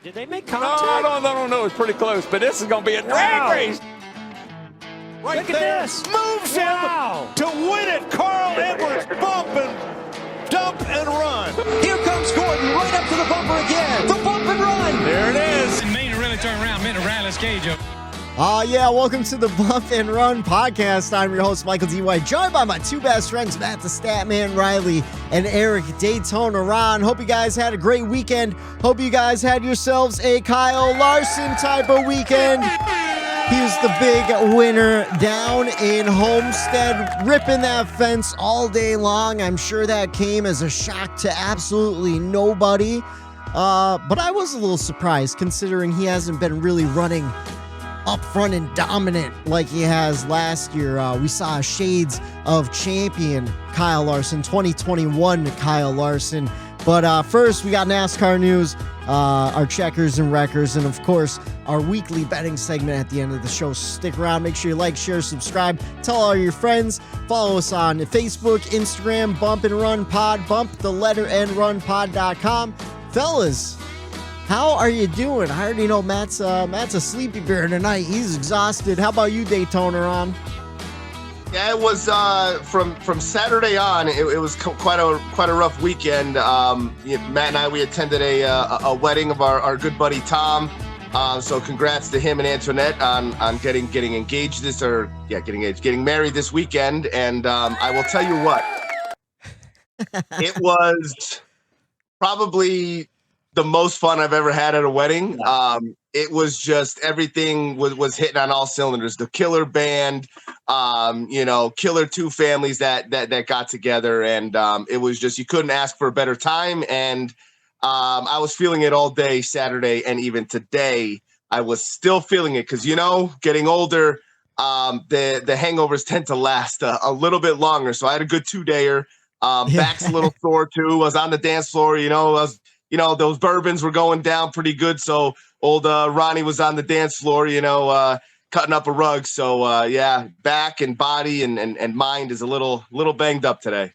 Did they make No, contact? no. It's pretty close, but this is going to be a drag race. Right Look at there, this. moves Wow. him to win it. Carl Edwards, bump and dump and run. Here comes Gordon right up to the bumper again. The bump and run. There it is. Maine to really turn around, Maine to Reilly's cage up. Welcome to the Bump and Run podcast. I'm your host, Michael D. White, joined by my two best friends, Matt the Statman Reilly and Eric Daytona Ron. Hope you guys had a great weekend. Hope you guys had yourselves a Kyle Larson type of weekend. He was the big winner down in Homestead, ripping that fence all day long. I'm sure that came as a shock to absolutely nobody. But I was a little surprised considering he hasn't been really running up front and dominant like he has last year. We saw shades of champion Kyle Larson, 2021 Kyle Larson. But first, we got NASCAR news, our checkers and wreckers, and of course, our weekly betting segment at the end of the show. Stick around. Make sure you like, share, subscribe. Tell all your friends. Follow us on Facebook, Instagram, Bump and Run Pod, bump_and_run-pod.com. Fellas, how are you doing? I already know Matt's a sleepy bear tonight. He's exhausted. How about you, Daytona Ron? Yeah, it was from Saturday on. It was quite a rough weekend. Matt and I, we attended a wedding of our good buddy Tom. So congrats to him and Antoinette on getting engaged getting married this weekend. And I will tell you what, it was probably the most fun I've ever had at a wedding. It was just everything was hitting on all cylinders. The killer band, killer two families that got together, and it was just, you couldn't ask for a better time. And I was feeling it all day Saturday, and even today I was still feeling it because getting older, the hangovers tend to last a little bit longer. So I had a good 2-dayer. Back's a little sore too. I was on the dance floor. Those bourbons were going down pretty good. So old Ronnie was on the dance floor, cutting up a rug. So back and body and mind is a little banged up today.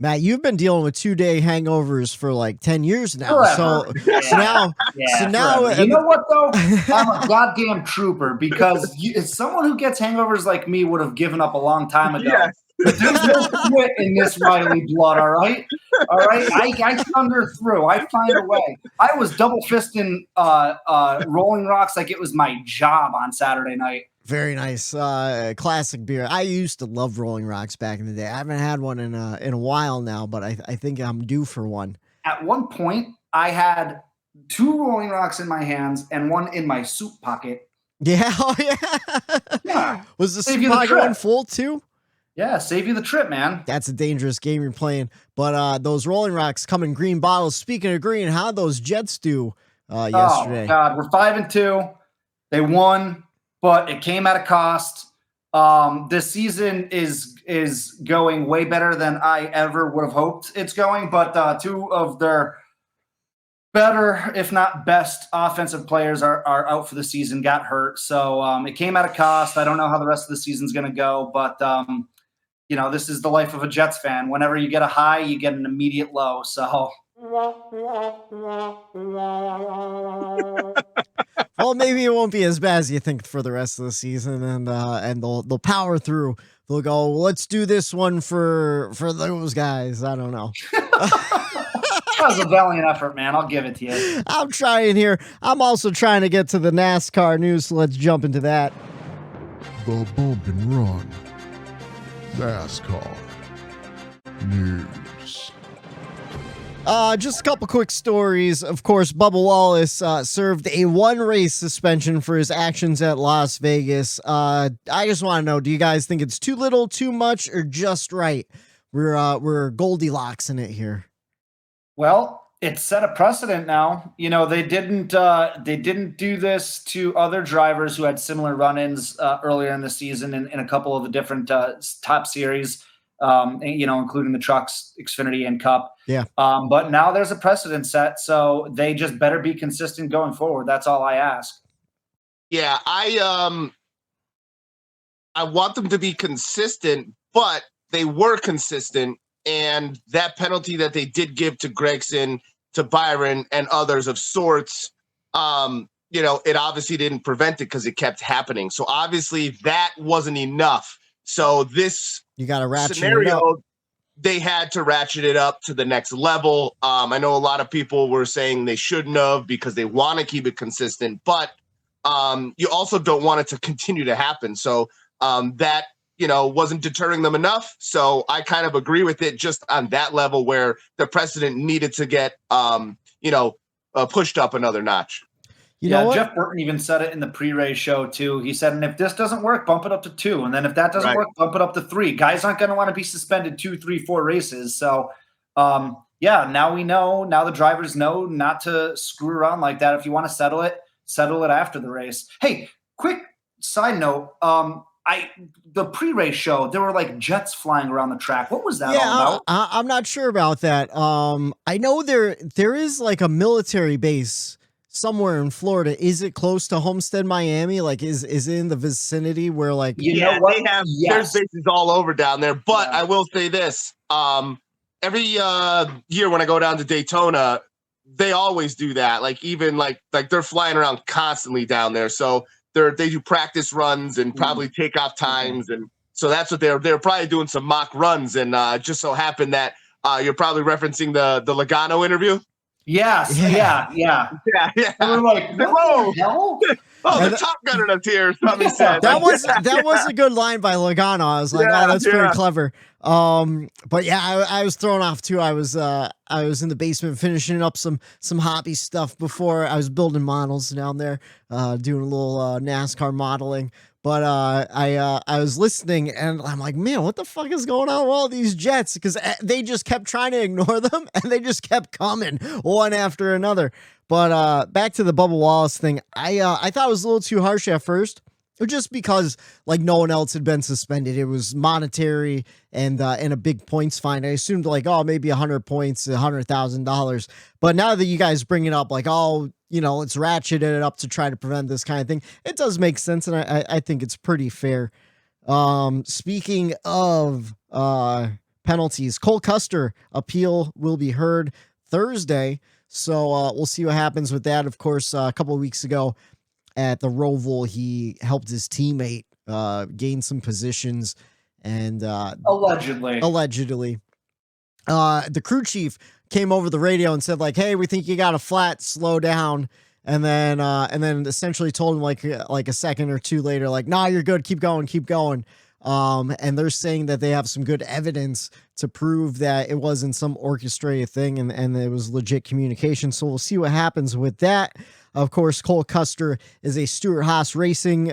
Matt, you've been dealing with 2-day hangovers for like 10 years now. So now, you know what though? I'm a goddamn trooper because someone who gets hangovers like me would have given up a long time ago. Yes. But there's no quit in this Reilly blood, all right? All right? I thunder through. I find a way. I was double fisting Rolling Rocks like it was my job on Saturday night. Very nice. Classic beer. I used to love Rolling Rocks back in the day. I haven't had one in a while now, but I think I'm due for one. At one point, I had 2 Rolling Rocks in my hands and one in my soup pocket. Yeah. Oh, yeah. Yeah. Was the soup pocket one full too? Yeah, save you the trip, man. That's a dangerous game you're playing. But those Rolling Rocks come in green bottles. Speaking of green, how'd those Jets do yesterday? Oh, God. We're 5-2. They won, but it came at a cost. This season is going way better than I ever would have hoped it's going. But 2 of their better, if not best, offensive players are out for the season, got hurt. So it came at a cost. I don't know how the rest of the season's going to go, but this is the life of a Jets fan. Whenever you get a high, you get an immediate low. So, well, maybe it won't be as bad as you think for the rest of the season, and they'll power through. They'll go, well, let's do this one for those guys. I don't know. That was a valiant effort, man. I'll give it to you. I'm trying here. I'm also trying to get to the NASCAR news, so let's jump into that. The Bump and Run NASCAR news. Just a couple quick stories. Of course, Bubba Wallace served a 1-race suspension for his actions at Las Vegas. I just want to know, do you guys think it's too little, too much, or just right? We're Goldilocks in it here. Well, it's set a precedent now. They didn't do this to other drivers who had similar run-ins earlier in the season in a couple of the different top series, including the Trucks, Xfinity, and Cup. Yeah. But now there's a precedent set, so they just better be consistent going forward. That's all I ask. Yeah, I want them to be consistent, but they were consistent. And that penalty that they did give to Gregson, to Byron, and others of sorts it obviously didn't prevent it because it kept happening. So obviously that wasn't enough. So this You got to ratchet scenario, it up. they had to ratchet it up to the next level. I know a lot of people were saying they shouldn't have because they want to keep it consistent, but you also don't want it to continue to happen. So that, wasn't deterring them enough. So I kind of agree with it just on that level where the precedent needed to get, pushed up another notch. You know what? Jeff Burton even said it in the pre-race show too. He said, and if this doesn't work, bump it up to 2. And then if that doesn't work, bump it up to 3. Guys aren't going to want to be suspended 2, 3, 4 races. So, now we know. Now the drivers know not to screw around like that. If you want to settle it after the race. Hey, quick side note. The pre-race show, there were like jets flying around the track. What was that all about? I'm not sure about that. I know there is like a military base somewhere in Florida. Is it close to Homestead-Miami? Like, is it in the vicinity where like they have there's bases all over down there. But I will say this: every year when I go down to Daytona, they always do that. Like even like they're flying around constantly down there. So they do practice runs and probably takeoff times, and so that's what they're probably doing some mock runs. And just so happened that you're probably referencing the Logano interview. Yes. Yeah. And we're like, what the hell? The Top Gunner that's here. Something said that was a good line by Logano. I was like, that's pretty clever. But yeah, I was thrown off too. I was in the basement finishing up some hobby stuff before I was building models down there, doing a little NASCAR modeling. But I was listening and I'm like, man, what the fuck is going on with all these jets? Because they just kept trying to ignore them and they just kept coming one after another. But back to the Bubba Wallace thing, I thought it was a little too harsh at first, just because like no one else had been suspended. It was monetary and a big points fine. I assumed like, maybe 100 points, $100,000. But now that you guys bring it up, like, let's ratchet it up to try to prevent this kind of thing. It does make sense, and I think it's pretty fair. Speaking of penalties, Cole Custer appeal will be heard Thursday, so we'll see what happens with that. Of course, a couple of weeks ago at the Roval, he helped his teammate gain some positions, and allegedly, the crew chief came over the radio and said like, hey, we think you got a flat, slow down. And then essentially told him like a second or two later, like, nah, you're good. Keep going. And they're saying that they have some good evidence to prove that it wasn't some orchestrated thing and it was legit communication. So we'll see what happens with that. Of course, Cole Custer is a Stewart-Haas Racing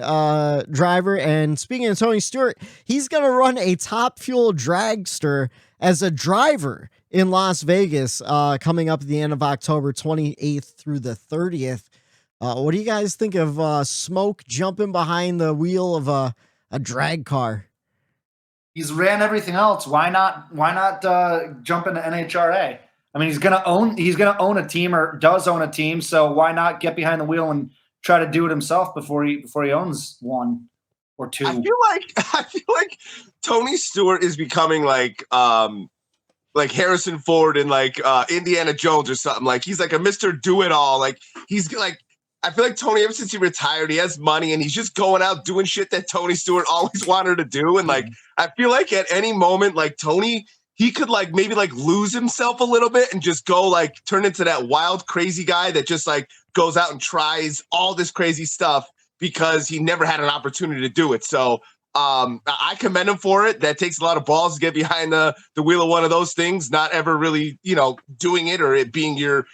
driver. And speaking of Tony Stewart, he's going to run a Top Fuel dragster as a driver in Las Vegas coming up at the end of October 28th through the 30th. What do you guys think of Smoke jumping behind the wheel of a drag car? He's ran everything else. Why not jump into NHRA? I mean, he's gonna own a team or does own a team. So why not get behind the wheel and try to do it himself before he owns one or two? I feel like Tony Stewart is becoming like Harrison Ford in like Indiana Jones or something. Like he's like a Mr. Do-It-All. Like he's like, I feel like Tony, ever since he retired, he has money and he's just going out doing shit that Tony Stewart always wanted to do. And like, I feel like at any moment, like Tony, he could like maybe like lose himself a little bit and just go like turn into that wild, crazy guy that just like goes out and tries all this crazy stuff because he never had an opportunity to do it. So I commend him for it. That takes a lot of balls to get behind the wheel of one of those things, not ever really, doing it or it being your,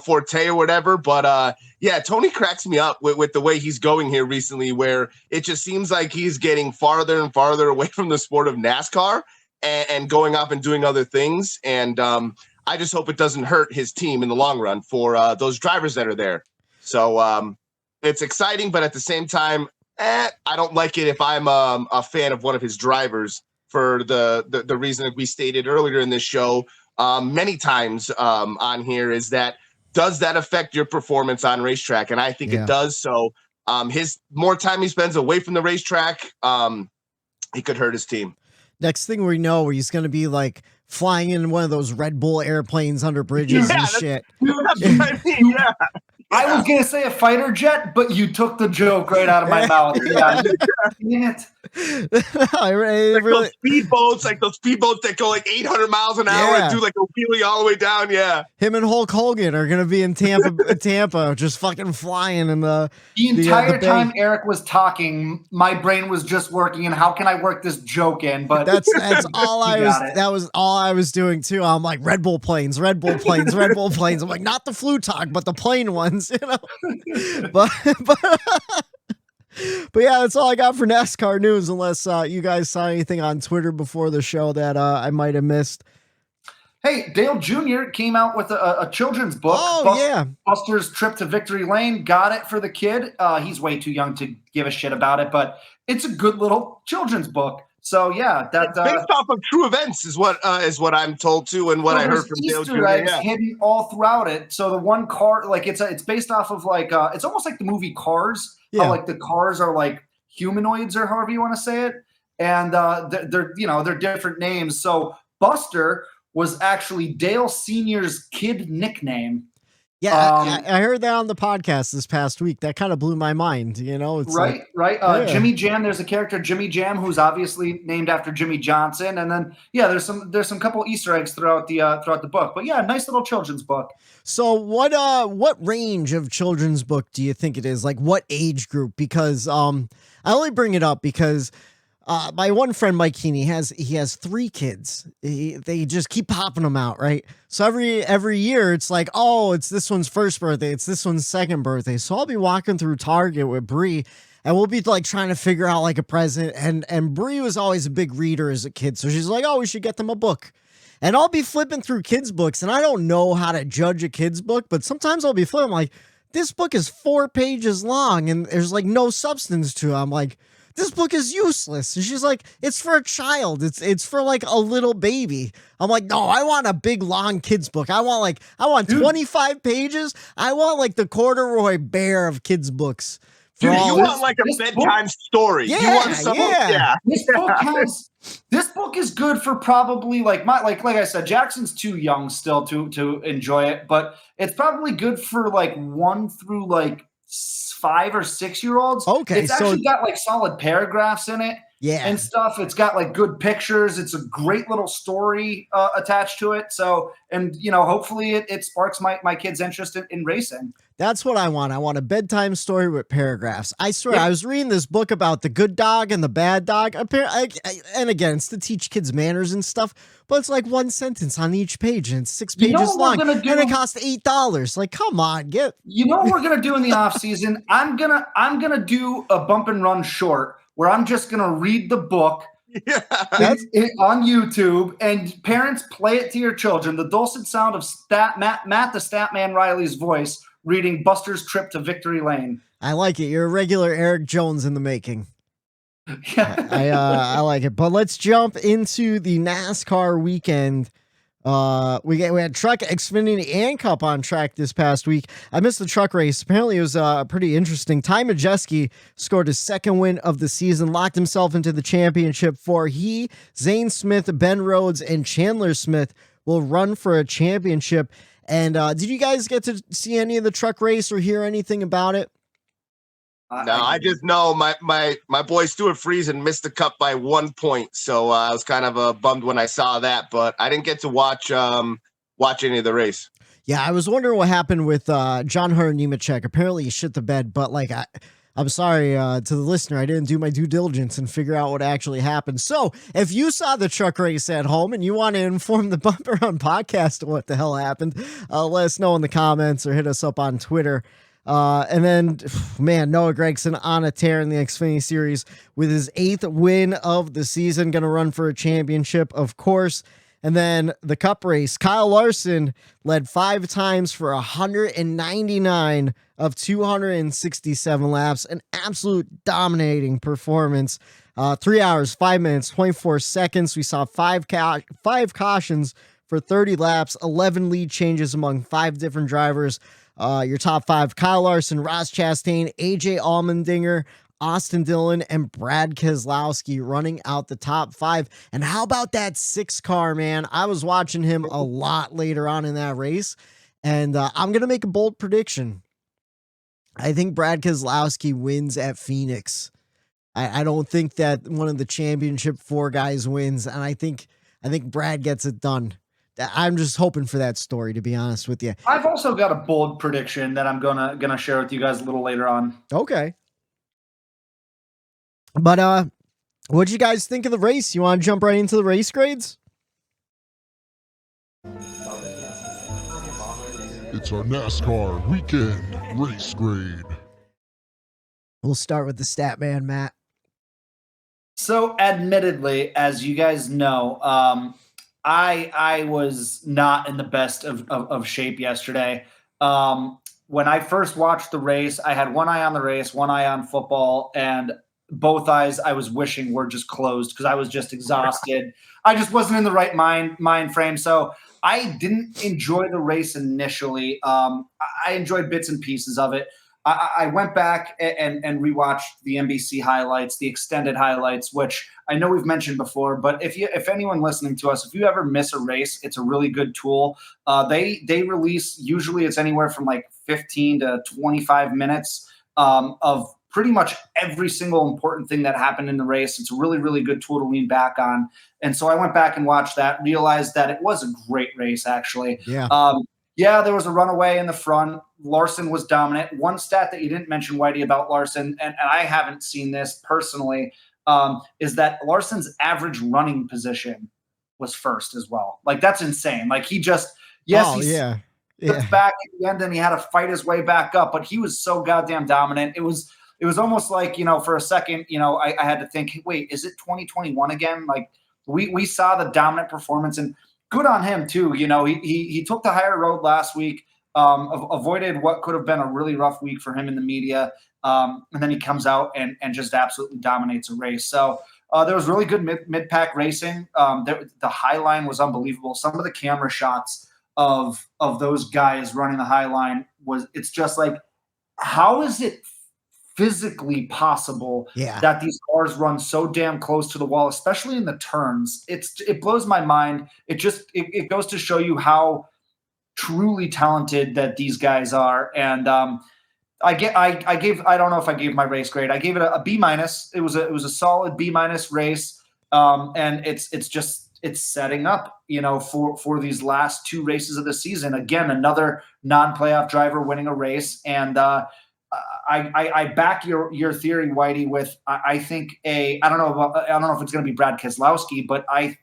forte or whatever. But yeah, Tony cracks me up with the way he's going here recently, where it just seems like he's getting farther and farther away from the sport of NASCAR and going off and doing other things. And I just hope it doesn't hurt his team in the long run for those drivers that are there. So it's exciting, but at the same time, I don't like it if I'm a fan of one of his drivers for the reason that we stated earlier in this show many times on here is that does that affect your performance on racetrack? And I think it does. So his more time he spends away from the racetrack, he could hurt his team. Next thing we know, he's going to be like flying in one of those Red Bull airplanes under bridges and shit. That's what I mean, yeah. I was gonna say a fighter jet, but you took the joke right out of my mouth. Yeah, damn it. Those speedboats that go like 800 miles an hour and do like a wheelie all the way down. Yeah, him and Hulk Hogan are gonna be in Tampa, just fucking flying in the entire time Eric was talking. My brain was just working, and how can I work this joke in? But that's all I was. That was all I was doing too. I'm like Red Bull planes, Red Bull planes, Red Bull planes. I'm like not the Flutog, but the plane ones, you know. but yeah, that's all I got for NASCAR news. Unless you guys saw anything on Twitter before the show that I might have missed. Hey, Dale Jr. came out with a children's book. Oh, yeah. Buster's Trip to Victory Lane. Got it for the kid. He's way too young to give a shit about it, but it's a good little children's book. So, yeah. That's based off of true events is what I'm told, too, and what I heard from Dale Jr. Eggs hidden all throughout it. So the one car, like it's based off of like, it's almost like the movie Cars. Yeah. How like the cars are like humanoids or however you want to say it. And they're different names. So Buster was actually Dale Sr.'s kid nickname. Yeah, I heard that on the podcast this past week. That kind of blew my mind, you know? It's right. Jimmy Jam, there's a character, Jimmy Jam, who's obviously named after Jimmy Johnson. And then, yeah, there's some couple Easter eggs throughout the book. But yeah, nice little children's book. So what range of children's book do you think it is? Like what age group? Because I only bring it up because my one friend Mike Keeney he has 3 kids. They just keep popping them out, right? So every year it's like, oh, it's this one's first birthday, it's this one's second birthday. So I'll be walking through Target with Bree, and we'll be like trying to figure out like a present. And Bree was always a big reader as a kid, so she's like, oh, we should get them a book. And I'll be flipping through kids' books, and I don't know how to judge a kid's book, but sometimes I'll be flipping like, this book is 4 pages long, and there's like no substance to it. I'm like, this book is useless. And she's like, it's for a child. It's for like a little baby. I'm like, no, I want a big long kids book. I want 25 pages. I want like the corduroy bear of kids books. Dude, you want like a bedtime story. Yeah, you want some This book is good for probably like I said, Jackson's too young still to enjoy it, but it's probably good for like 1 through like 5 or 6 year olds. Okay, it's actually got like solid paragraphs in it, and stuff. It's got like good pictures. It's a great little story attached to it. So, and hopefully it sparks my kids' interest in racing. That's what I want. I want a bedtime story with paragraphs. I swear, I was reading this book about the good dog and the bad dog. And again, it's to teach kids manners and stuff, but it's like 1 sentence on each page, and it's 6 pages long, and it costs $8. Like, come on, You know what we're gonna do in the off season? I'm gonna do a bump and run short where I'm just gonna read the book. Yeah. On YouTube, and parents play it to your children. The dulcet sound of Matt the Statman Reilly's voice reading Buster's Trip to Victory Lane. I like it. You're a regular Eric Jones in the making. Yeah. I like it. But let's jump into the NASCAR weekend. We had Truck, Xfinity, and Cup on track this past week. I missed the truck race. Apparently, it was pretty interesting. Ty Majeski scored his 2nd win of the season, locked himself into the championship. Zane Smith, Ben Rhodes, and Chandler Smith will run for a championship. And did you guys get to see any of the truck race or hear anything about it? No, I just know my boy Stuart Friesen missed the Cup by 1 point, so I was kind of bummed when I saw that, but I didn't get to watch any of the race. Yeah, I was wondering what happened with John Hunter Nemechek. Apparently he shit the bed, but like I'm sorry to the listener, I didn't do my due diligence and figure out what actually happened. So if you saw the truck race at home and you want to inform the Bumper Run podcast what the hell happened, let us know in the comments or hit us up on Twitter. And then, man, Noah Gragson on a tear in the Xfinity Series with his 8th win of the season, going to run for a championship, of course. And then the Cup race, Kyle Larson led 5 times for 199 of 267 laps, an absolute dominating performance. 3 hours, 5 minutes, 24 seconds. We saw five cautions for 30 laps, 11 lead changes among 5 different drivers. Your top 5, Kyle Larson, Ross Chastain, AJ Allmendinger, Austin Dillon, and Brad Keselowski running out the top 5. And how about that 6 car, man? I was watching him a lot later on in that race, and I'm going to make a bold prediction. I think Brad Keselowski wins at Phoenix. I don't think that one of the championship 4 guys wins, and I think Brad gets it done. I'm just hoping for that story, to be honest with you. I've also got a bold prediction that I'm gonna share with you guys a little later on. Okay. But what'd you guys think of the race? You want to jump right into the race grades? It's our NASCAR weekend race grade. We'll start with the stat man, Matt. So, admittedly, as you guys know, I was not in the best of shape yesterday. When I first watched the race, I had one eye on the race, one eye on football, and both eyes I was wishing were just closed because I was just exhausted. I just wasn't in the right mind frame. So I didn't enjoy the race initially. I enjoyed bits and pieces of it. I went back and rewatched the NBC highlights, the extended highlights, which I know we've mentioned before. But if anyone listening to us, if you ever miss a race, it's a really good tool. They release, usually it's anywhere from like 15 to 25 minutes of pretty much every single important thing that happened in the race. It's a really, really good tool to lean back on. And so I went back and watched that, realized that it was a great race, actually. Yeah. Yeah, there was a runaway in the front. Larson was dominant. One stat that you didn't mention, Whitey, about Larson, and I haven't seen this personally, is that Larson's average running position was first as well. Like, that's insane. Like, he just, stepped back at the end and he had to fight his way back up, but he was so goddamn dominant. It was almost like, for a second, I had to think, wait, is it 2021 again? Like, we saw the dominant performance, and good on him too. He took the higher road last week, avoided what could have been a really rough week for him in the media. And then he comes out and just absolutely dominates a race. So there was really good mid-pack racing. The high line was unbelievable. Some of the camera shots of those guys running the high line it's just like, how is it physically possible that these cars run so damn close to the wall, especially in the turns? It blows my mind. It goes to show you how truly talented that these guys are. And I don't know if I gave my race grade. I gave it a B-. It was a solid B- race. And it's setting up, for these last 2 races of the season. Again, another non-playoff driver winning a race. And I back your theory, Whitey, with I think I don't know if it's going to be Brad Keselowski, but I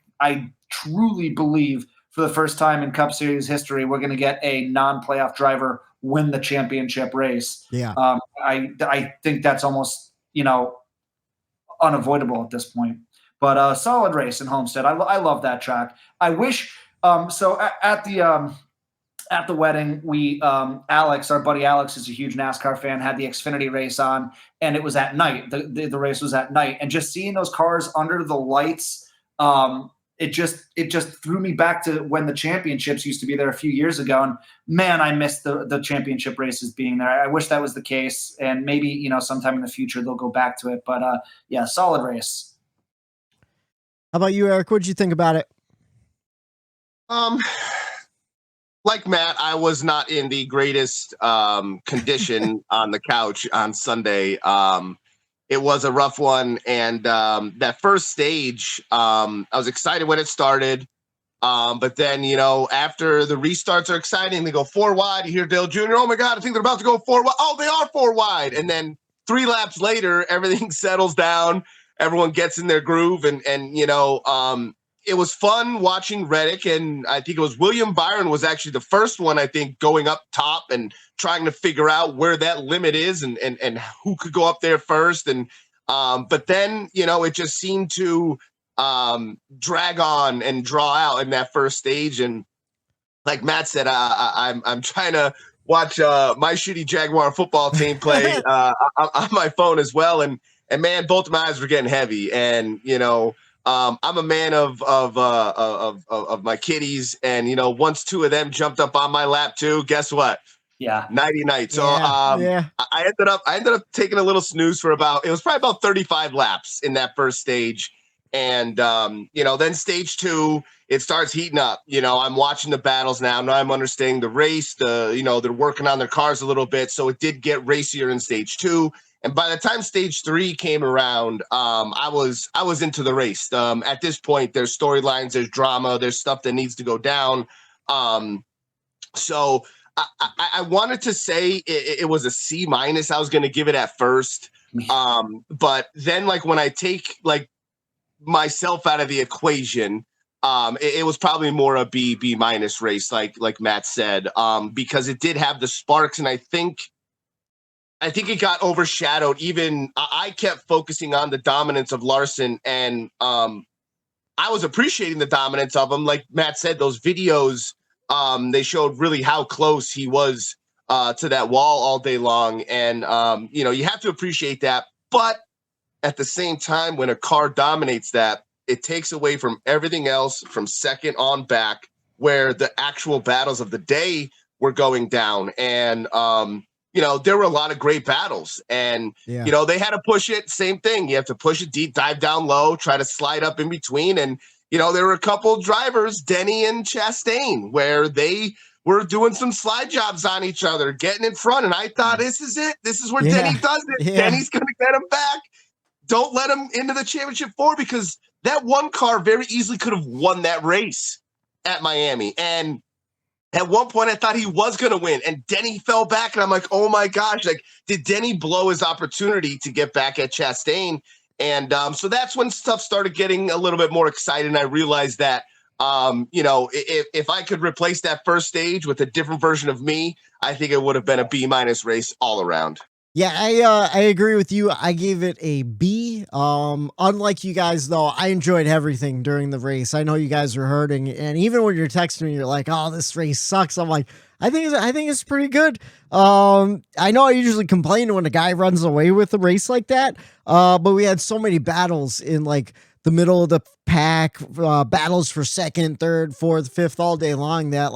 truly believe for the first time in Cup Series history, we're going to get a non-playoff driver win the championship race. Yeah. I think that's almost, unavoidable at this point. But a solid race in Homestead. I love that track. I wish so at the wedding, Alex, our buddy Alex, is a huge NASCAR fan, had the Xfinity race on, and it was at night. The race was at night, and just seeing those cars under the lights, it just threw me back to when the championships used to be there a few years ago. And man, I missed the championship races being there. I wish that was the case, and maybe sometime in the future they'll go back to it. But yeah, solid race. How about you, Eric? What'd you think about it? Like Matt, I was not in the greatest condition on the couch on Sunday. It was a rough one, and that first stage, I was excited when it started, but then after the restarts are exciting, they go 4 wide. You hear Dale Jr. Oh my God, I think they're about to go 4 wide. Oh, they are 4 wide, and then 3 laps later, everything settles down. Everyone gets in their groove, and it was fun watching Reddick, and I think it was William Byron was actually the first one, I think, going up top and trying to figure out where that limit is and who could go up there first. And but then, it just seemed to drag on and draw out in that first stage. And like Matt said, I'm trying to watch my shitty Jaguar football team play on my phone as well. And man, both of my eyes were getting heavy. And, I'm a man of my kitties, and once 2 of them jumped up on my lap too, guess what? Yeah, nighty night. So I ended up taking a little snooze for it was probably about 35 laps in that first stage, And, then stage 2, it starts heating up. I'm watching the battles now. Now I'm understanding the race. They're working on their cars a little bit. So it did get racier in stage 2. And by the time stage 3 came around, I was into the race. At this point, there's storylines, there's drama, there's stuff that needs to go down. So I wanted to say it was a C-. I was going to give it at first. But then when I take myself out of the equation, it was probably more a B- race, like Matt said, because it did have the sparks, and I think it got overshadowed. Even I kept focusing on the dominance of Larson, and I was appreciating the dominance of him. Like Matt said, those videos, they showed really how close he was to that wall all day long, and you have to appreciate that, but at the same time, when a car dominates that, it takes away from everything else from second on back, where the actual battles of the day were going down. And, there were a lot of great battles. And, they had to push it. Same thing. You have to push it deep, dive down low, try to slide up in between. And, there were a couple drivers, Denny and Chastain, where they were doing some slide jobs on each other, getting in front. And I thought, this is it. This is where Denny does it. Yeah. Denny's going to get him back. Don't let him into the championship 4, because that one car very easily could have won that race at Miami. And at one point, I thought he was going to win, and Denny fell back. And I'm like, oh my gosh, did Denny blow his opportunity to get back at Chastain? And so that's when stuff started getting a little bit more exciting. And I realized that, if I could replace that first stage with a different version of me, I think it would have been a B- race all around. Yeah, I agree with you. I gave it a B. Unlike you guys, though, I enjoyed everything during the race. I know you guys were hurting, and even when you're texting me, you're like, "Oh, this race sucks." I'm like, I think it's pretty good. I know I usually complain when a guy runs away with a race like that, but we had so many battles in the middle of the pack, battles for second, third, fourth, fifth all day long that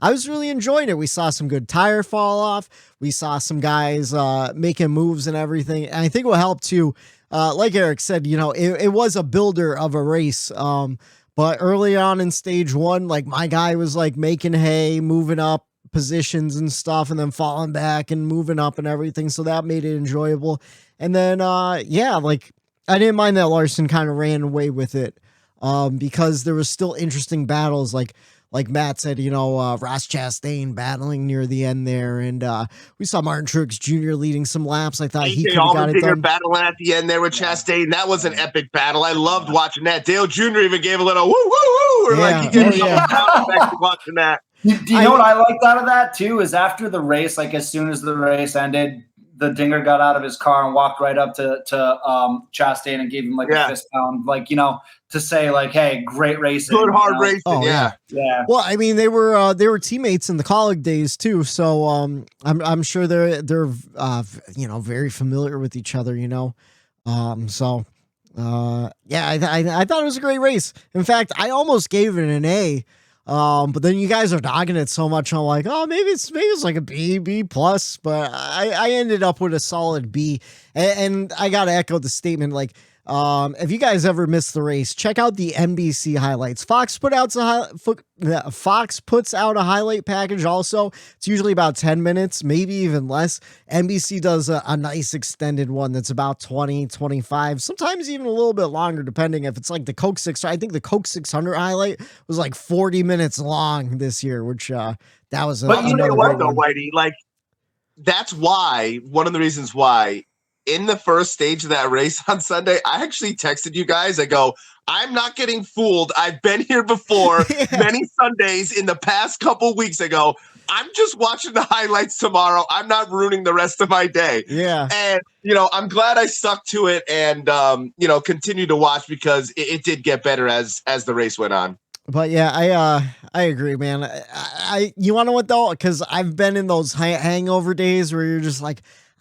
I was really enjoying it. We saw some good tire fall off. We saw some guys making moves and everything. And I think what helped too, like Eric said, it was a builder of a race. But early on in stage 1, my guy was making hay, moving up positions and stuff, and then falling back and moving up and everything. So that made it enjoyable. And then, I didn't mind that Larson kind of ran away with it because there was still interesting battles. Like Matt said, Ross Chastain battling near the end there. And we saw Martin Truex Jr. leading some laps. I thought he could have got it done. Battling at the end there with Chastain. That was an epic battle. I loved watching that. Dale Jr. even gave a little woo, woo, woo. Or he gave watching that. Do you know what I liked out of that too? Is after the race, as soon as the race ended, the Dinger got out of his car and walked right up to Chastain and gave him a fist pound, to say hey, great racing, good hard racing. Oh, yeah. Well, I mean, they were teammates in the college days too, so I'm sure they're very familiar with each other, I thought it was a great race. In fact, I almost gave it an A. But then you guys are dogging it so much. I'm like, oh, maybe it's a B+, but I ended up with a solid B. And I got to echo the statement. If you guys ever missed the race, check out the NBC highlights. Fox puts out a highlight package also. It's usually about 10 minutes, maybe even less. NBC does a nice extended one that's about 20, 25, sometimes even a little bit longer, depending if it's the Coke 600. I think the Coke 600 highlight was 40 minutes long this year, which that was. But you know what though, Whitey? That's why, one of the reasons why, in the first stage of that race on Sunday, I actually texted you guys. I go, I'm not getting fooled. I've been here before many Sundays in the past couple weeks. I go, I'm just watching the highlights tomorrow. I'm not ruining the rest of my day. Yeah. And, I'm glad I stuck to it and, continue to watch because it did get better as the race went on. But yeah, I agree, man. You want to know what though? Because I've been in those hangover days where you're just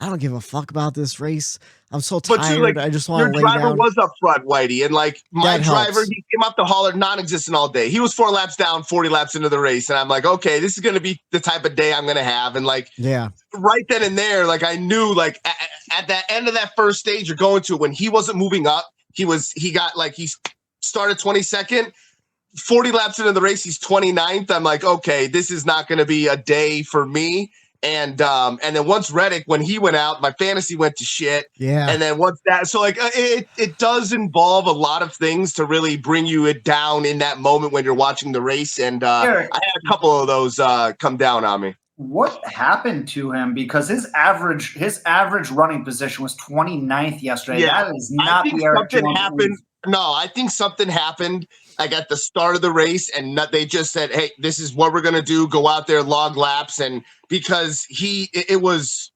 I don't give a fuck about this race. I'm so tired. I just want to lay down. Your driver was up front, Whitey, and my driver, he came up the hauler non-existent all day. He was 4 laps down, 40 laps into the race, and I'm like, okay, this is going to be the type of day I'm going to have. And right then and there, I knew at that end of that first stage you're going to, when he wasn't moving up, he got started 22nd. 40 laps into the race, he's 29th. I'm like, okay, this is not going to be a day for me. And then once Reddick, when he went out, my fantasy went to shit. Yeah. And then once that, so like it does involve a lot of things to really bring you down in that moment when you're watching the race. And Eric, I had a couple of those come down on me. What happened to him? Because his average running position was 29th yesterday. Yeah. That is not the Eric something Jones happened. No, I think something happened like at the start of the race, and they just said, hey, this is what we're going to do. Go out there, log laps. And because it was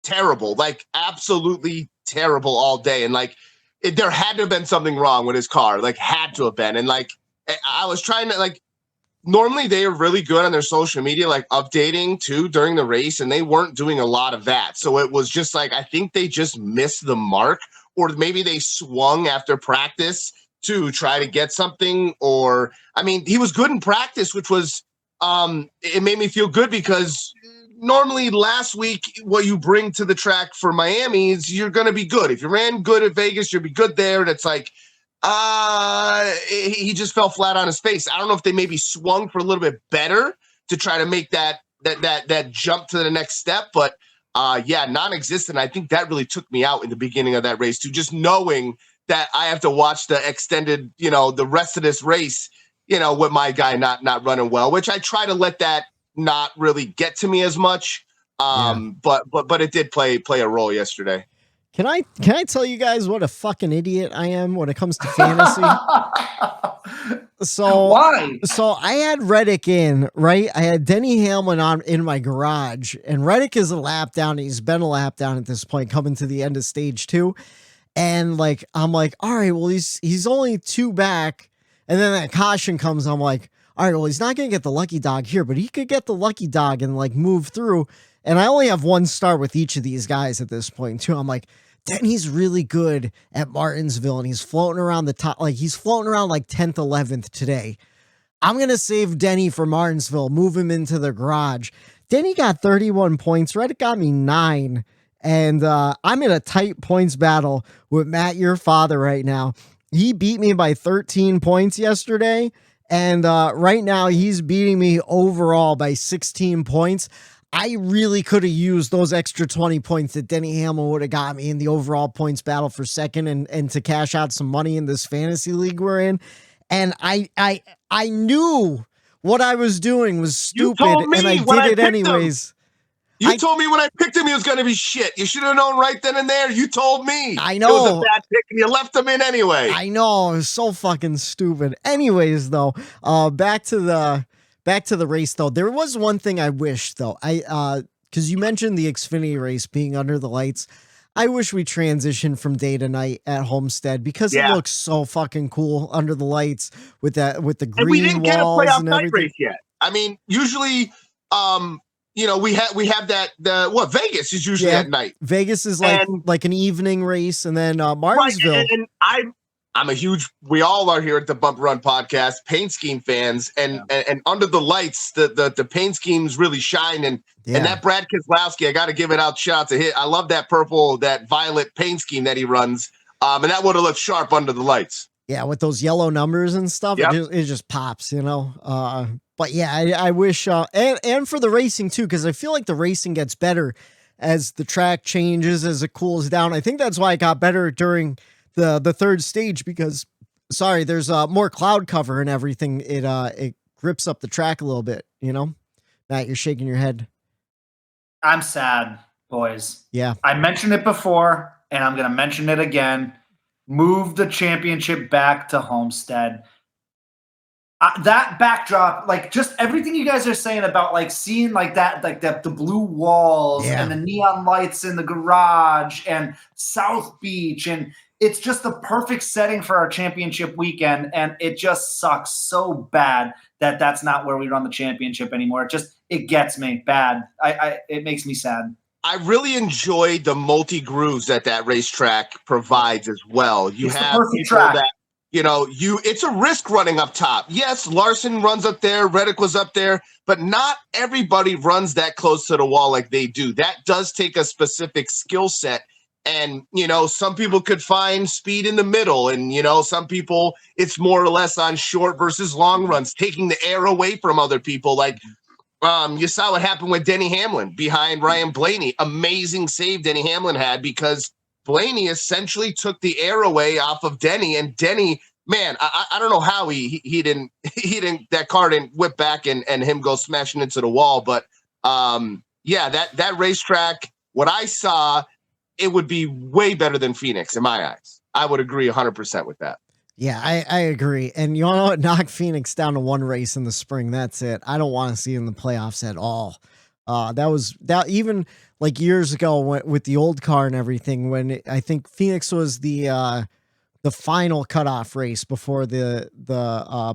terrible, like absolutely terrible all day. And like there had to have been something wrong with his car, like had to have been. And like I was trying to like, normally they are really good on their social media, like updating too during the race, and they weren't doing a lot of that. So it was just like, I think they just missed the mark, or maybe they swung after practice to try to get something. Or, I mean, he was good in practice, which was, it made me feel good because normally last week, what you bring to the track for Miami is you're going to be good. If you ran good at Vegas, you'll be good there. And it's like, he just fell flat on his face. I don't know if they maybe swung for a little bit better to try to make that jump to the next step, but non-existent. I think that really took me out in the beginning of that race too, just knowing that I have to watch the extended, the rest of this race, with my guy not running well, which I try to let that not really get to me as much. But it did play a role yesterday. Can I tell you guys what a fucking idiot I am when it comes to fantasy? So why? So I had Reddick in, right? I had Denny Hamlin in my garage, and Reddick is a lap down. He's been a lap down at this point, coming to the end of stage 2. And like, I'm like, all right, well, he's only 2 back. And then that caution comes. I'm like, all right, well, he's not going to get the lucky dog here, but he could get the lucky dog and like move through. And I only have 1 star with each of these guys at this point too. I'm like, Denny's really good at Martinsville, and he's floating around the top. Like he's floating around like 10th, 11th today. I'm going to save Denny for Martinsville, move him into the garage. Denny got 31 points. Reddick got me 9. And I'm in a tight points battle with Matt, your father, right now. He beat me by 13 points yesterday. And right now he's beating me overall by 16 points. I really could have used those extra 20 points that Denny Hamlin would have got me in the overall points battle for second and to cash out some money in this fantasy league we're in. And I knew what I was doing was stupid, and I did it anyways. You told me when I picked him he was going to be shit. You should have known right then and there. You told me. I know. It was a bad pick, and you left him in anyway. I know. It was so fucking stupid. Anyways, though, back to the race, though. There was one thing I wish, though. Because you mentioned the Xfinity race being under the lights. I wish we transitioned from day to night at Homestead, because it looks so fucking cool under the lights with the green and we didn't get a walls playoff and night everything. race yet. I mean, usually, we have that. Vegas is usually at night. Vegas is like an evening race, and then Martinsville. Right, and I'm a huge. We all are here at the Bump Run Podcast, paint scheme fans, and under the lights, the paint schemes really shine. And that Brad Keselowski, I got to give it out. Shout out to him. I love that purple, that violet paint scheme that he runs. And that would have looked sharp under the lights. Yeah, with those yellow numbers and stuff, it just pops, But yeah, I wish, and for the racing too, because I feel like the racing gets better as the track changes, as it cools down. I think that's why it got better during the third stage, because, there's more cloud cover and everything. It grips up the track a little bit, Matt, you're shaking your head. I'm sad, boys. Yeah. I mentioned it before, and I'm going to mention it again. Move the championship back to Homestead. That backdrop, like just everything you guys are saying about like seeing like that, like the blue walls and the neon lights in the garage and South Beach, and it's just the perfect setting for our championship weekend. And it just sucks so bad that that's not where we run the championship anymore. It gets me bad. It makes me sad. I really enjoy the multi-grooves that racetrack provides as well. You have the perfect track. That, it's a risk running up top. Yes, Larson runs up there, Reddick was up there, but not everybody runs that close to the wall like they do. That does take a specific skill set. And, some people could find speed in the middle. And, some people, it's more or less on short versus long runs, taking the air away from other people. Like, you saw what happened with Denny Hamlin behind Ryan Blaney. Amazing save Denny Hamlin had, because Blaney essentially took the air away off of Denny. And Denny, man, I don't know how he didn't that car didn't whip back and him go smashing into the wall. But that racetrack, what I saw, it would be way better than Phoenix in my eyes. I would agree 100% with that. Yeah, I agree. And you know what? Knock Phoenix down to one race in the spring. That's it. I don't want to see in the playoffs at all. That even like years ago with the old car and everything, when I think Phoenix was the final cutoff race before the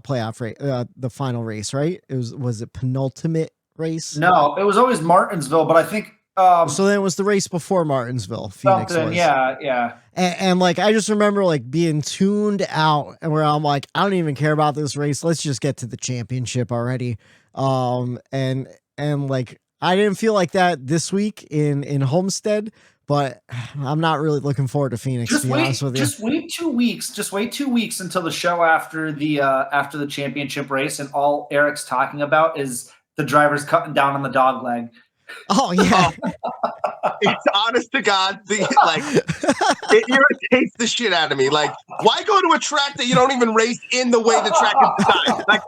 playoff race, the final race, right? Was it penultimate race? No, it was always Martinsville, but I think so then it was the race before Martinsville. Phoenix was. Yeah. And like I just remember like being tuned out, and where I'm like, I don't even care about this race. Let's just get to the championship already. And like I didn't feel like that this week in Homestead, but I'm not really looking forward to Phoenix. To be honest with you. Just wait 2 weeks. Just wait 2 weeks until the show after the championship race, and all Eric's talking about is the drivers cutting down on the dog leg. Oh yeah, it's honest to God, it irritates the shit out of me. Like, why go to a track that you don't even race in the way the track is designed? Like,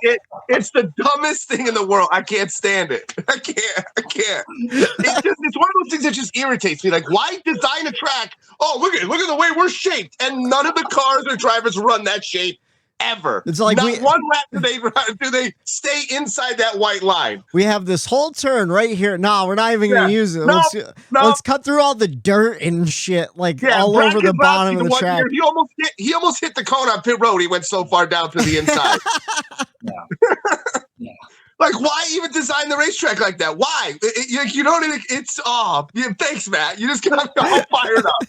it's the dumbest thing in the world. I can't stand it. I can't. It's one of those things that just irritates me. Like, why design a track? Oh, look at the way we're shaped, and none of the cars or drivers run that shape. Ever. It's like not one lap do they stay inside that white line. We have this whole turn right here. No, we're not even going to use it. Let's cut through all the dirt and shit, all Brad over the bottom of the track. Year, he almost hit the cone on pit road. He went so far down to the inside. Yeah. Like, why even design the racetrack like that? Why? You don't even. It's thanks, Matt. You just got all fired up.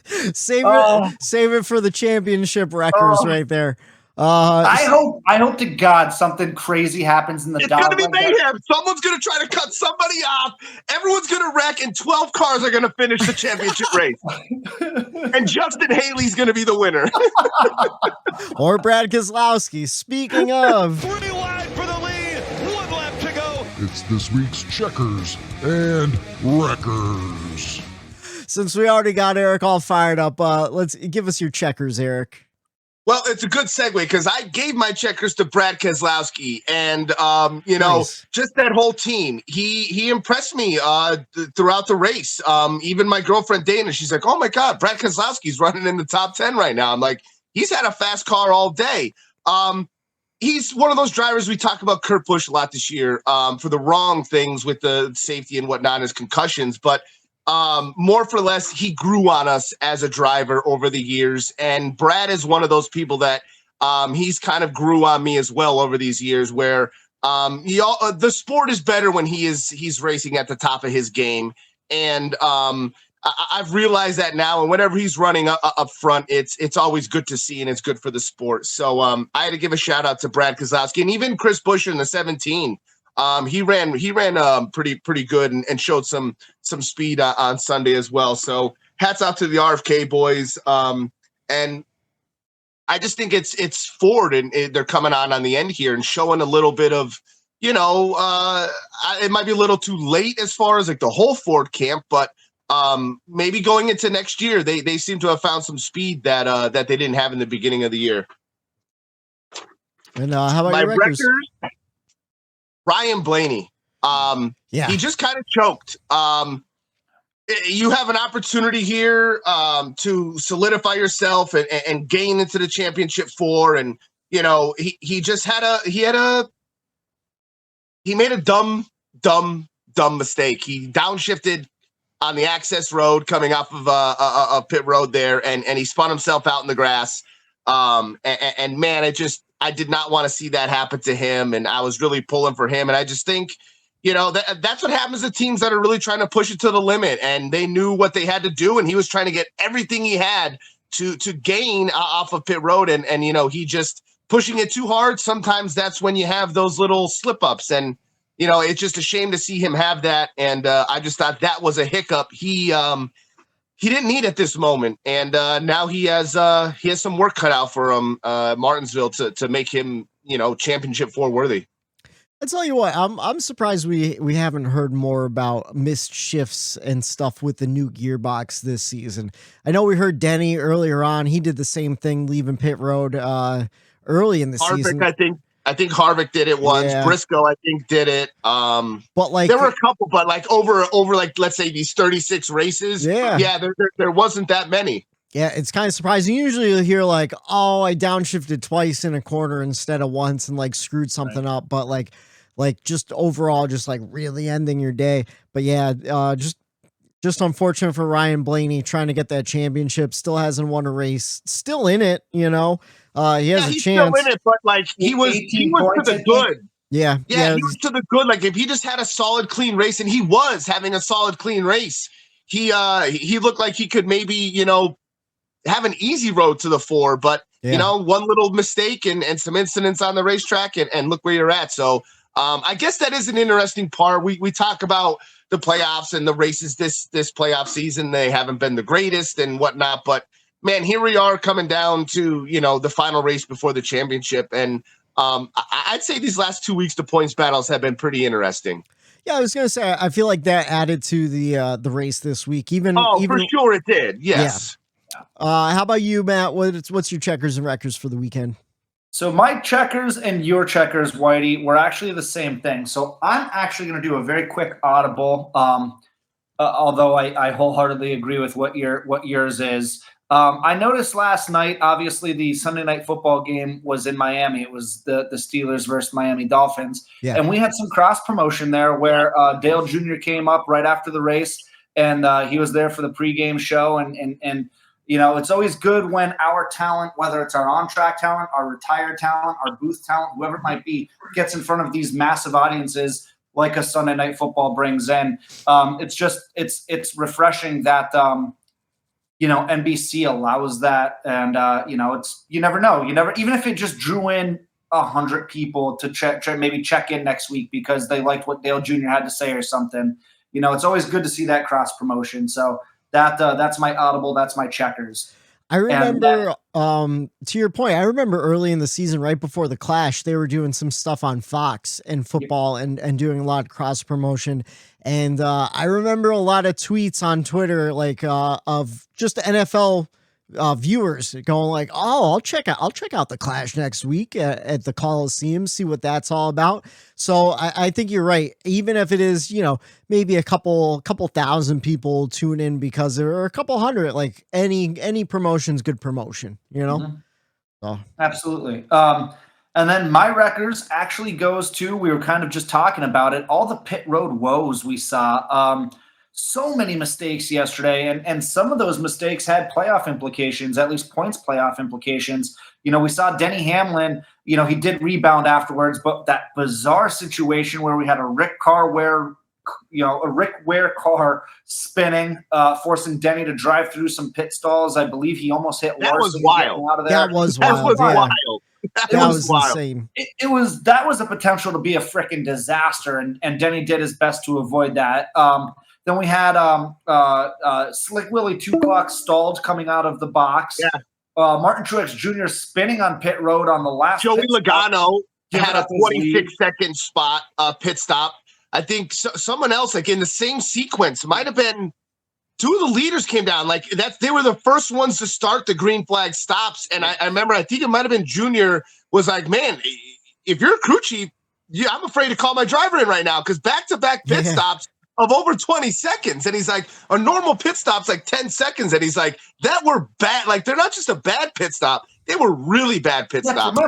Save it for the championship wreckers right there. I hope to God something crazy happens in the. It's going to be mayhem. Someone's going to try to cut somebody off. Everyone's going to wreck, and 12 cars are going to finish the championship race. And Justin Haley's going to be the winner. Or Brad Keselowski. Speaking of, 3 wide for the lead. 1 lap to go. It's this week's Checkers and Wreckers. Since we already got Eric all fired up, let's give us your checkers, Eric. Well, it's a good segue because I gave my checkers to Brad Keselowski, and Nice. Just that whole team. He impressed me throughout the race. Even my girlfriend Dana, she's like, "Oh my God, Brad Keselowski's running in the top 10 right now." I'm like, he's had a fast car all day. He's one of those drivers. We talk about Kurt Busch a lot this year for the wrong things with the safety and whatnot, his concussions, but. More for less, he grew on us as a driver over the years, and Brad is one of those people that he's kind of grew on me as well over these years. Where the sport is better when he's racing at the top of his game, and I've realized that now. And whenever he's running up front, it's always good to see, and it's good for the sport. So I had to give a shout out to Brad Keselowski, and even Chris Buescher in the 17. He ran pretty good and showed some speed on Sunday as well. So hats off to the RFK boys. And I just think it's Ford and they're coming on the end here and showing a little bit of, it might be a little too late as far as like the whole Ford camp, but maybe going into next year, they seem to have found some speed that they didn't have in the beginning of the year. And how about your records? Ryan Blaney. He just kind of choked. You have an opportunity here to solidify yourself and gain into the championship 4. And, he made a dumb mistake. He downshifted on the access road coming off of a pit road there, and he spun himself out in the grass. And man, I did not want to see that happen to him, and I was really pulling for him. And I just think, that's what happens to teams that are really trying to push it to the limit, and they knew what they had to do, and he was trying to get everything he had to gain off of pit road, and he just pushing it too hard. Sometimes that's when you have those little slip ups, and it's just a shame to see him have that. And I just thought that was a hiccup. He he didn't need at this moment, and now he has some work cut out for him, Martinsville, to make him championship 4 worthy. I tell you what, I'm surprised we haven't heard more about missed shifts and stuff with the new gearbox this season. I know we heard Denny earlier on; he did the same thing, leaving pit road early in the season. I think Harvick did it once. Yeah. Briscoe, I think, did it. But like there were a couple, but like over like let's say these 36 races, there wasn't that many. Yeah, it's kind of surprising. Usually you'll hear like, oh, I downshifted twice in a corner instead of once and like screwed something up. But like just overall, just like really ending your day. But yeah, just unfortunate for Ryan Blaney trying to get that championship. Still hasn't won a race. Still in it, He has a he's chance. Still in it, but like he was to the good. Yeah, he was to the good. Like if he just had a solid, clean race, and he was having a solid, clean race, he looked like he could maybe have an easy road to the 4, but one little mistake and some incidents on the racetrack and look where you're at. So I guess that is an interesting part. We talk about the playoffs and the races this playoff season. They haven't been the greatest and whatnot, but man, here we are coming down to, the final race before the championship. And I'd say these last 2 weeks, the points battles have been pretty interesting. Yeah, I was gonna say I feel like that added to the race this week. Even for sure it did. Yes. Yeah. How about you, Matt? What's your checkers and wreckers for the weekend? So my checkers and your checkers, Whitey, were actually the same thing. So I'm actually going to do a very quick audible, although I wholeheartedly agree with what yours is. I noticed last night, obviously, the Sunday night football game was in Miami. It was the Steelers versus Miami Dolphins. Yeah. And we had some cross promotion there where Dale Jr. came up right after the race, and he was there for the pregame show. And it's always good when our talent, whether it's our on-track talent, our retired talent, our booth talent, whoever it might be, gets in front of these massive audiences like a Sunday night football brings in. It's refreshing that NBC allows that, and you never know. Even if it just drew in 100 people to check in next week because they liked what Dale Jr. had to say or something. It's always good to see that cross promotion. So that's my audible. That's my checkers. I remember, to your point, I remember early in the season, right before the clash, they were doing some stuff on Fox and football and doing a lot of cross promotion. And I remember a lot of tweets on Twitter, like of just NFL viewers going like, "Oh, I'll check out the clash next week at the Coliseum, see what that's all about." So I think you're right. Even if it is, maybe a couple thousand people tune in because there are a couple hundred, like any promotion's good promotion, Mm-hmm. So absolutely. And then my records actually goes to, we were kind of just talking about it, all the pit road woes we saw. So many mistakes yesterday, and some of those mistakes had playoff implications, at least points playoff implications. We saw Denny Hamlin, he did rebound afterwards, but that bizarre situation where we had a Rick Ware car spinning, forcing Denny to drive through some pit stalls. I believe he almost hit Larson. That was wild. Out of there. That was wild. That was insane. That was a potential to be a freaking disaster, and Denny did his best to avoid that. Then we had Slick Willie 2 clock stalled coming out of the box. Yeah. Martin Truex Jr. spinning on pit road on the last. Joey Logano had a 26-second pit stop. I think someone else, like in the same sequence, might have been 2 of the leaders came down. Like they were the first ones to start the green flag stops. And I remember, I think it might have been Junior was like, "Man, if you're a crew chief, I'm afraid to call my driver in right now because back-to-back pit stops of over 20 seconds. And he's like, a normal pit stop's like 10 seconds. And he's like, that were bad. Like, they're not just a bad pit stop. They were really bad pit stops. That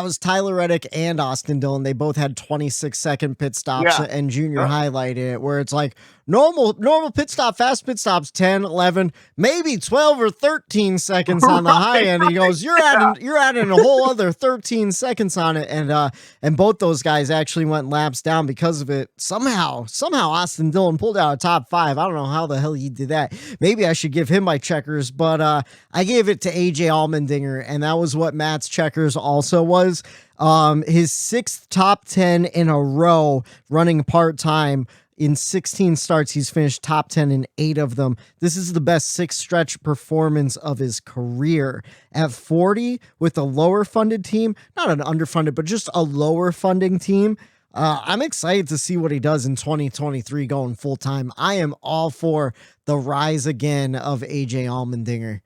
was Tyler Reddick and Austin Dillon. They both had 26-second pit stops, and Junior highlighted it where it's like normal pit stop, fast pit stops, 10, 11, maybe 12 or 13 seconds on the high end. He goes, you're adding a whole other 13 seconds on it. And both those guys actually went laps down because of it. Somehow Austin Dillon pulled out a top 5. I don't know how the hell he did that. Maybe I should give him my checkers, but I gave it to AJ Allmendinger, and that was what Matt's checkers also was. His 6th top 10 in a row running part-time. In 16 starts, he's finished top 10 in 8 of them. This is the best 6-stretch performance of his career. At 40, with a lower funded team, not an underfunded, but just a lower funding team, I'm excited to see what he does in 2023 going full time. I am all for the rise again of AJ Allmendinger.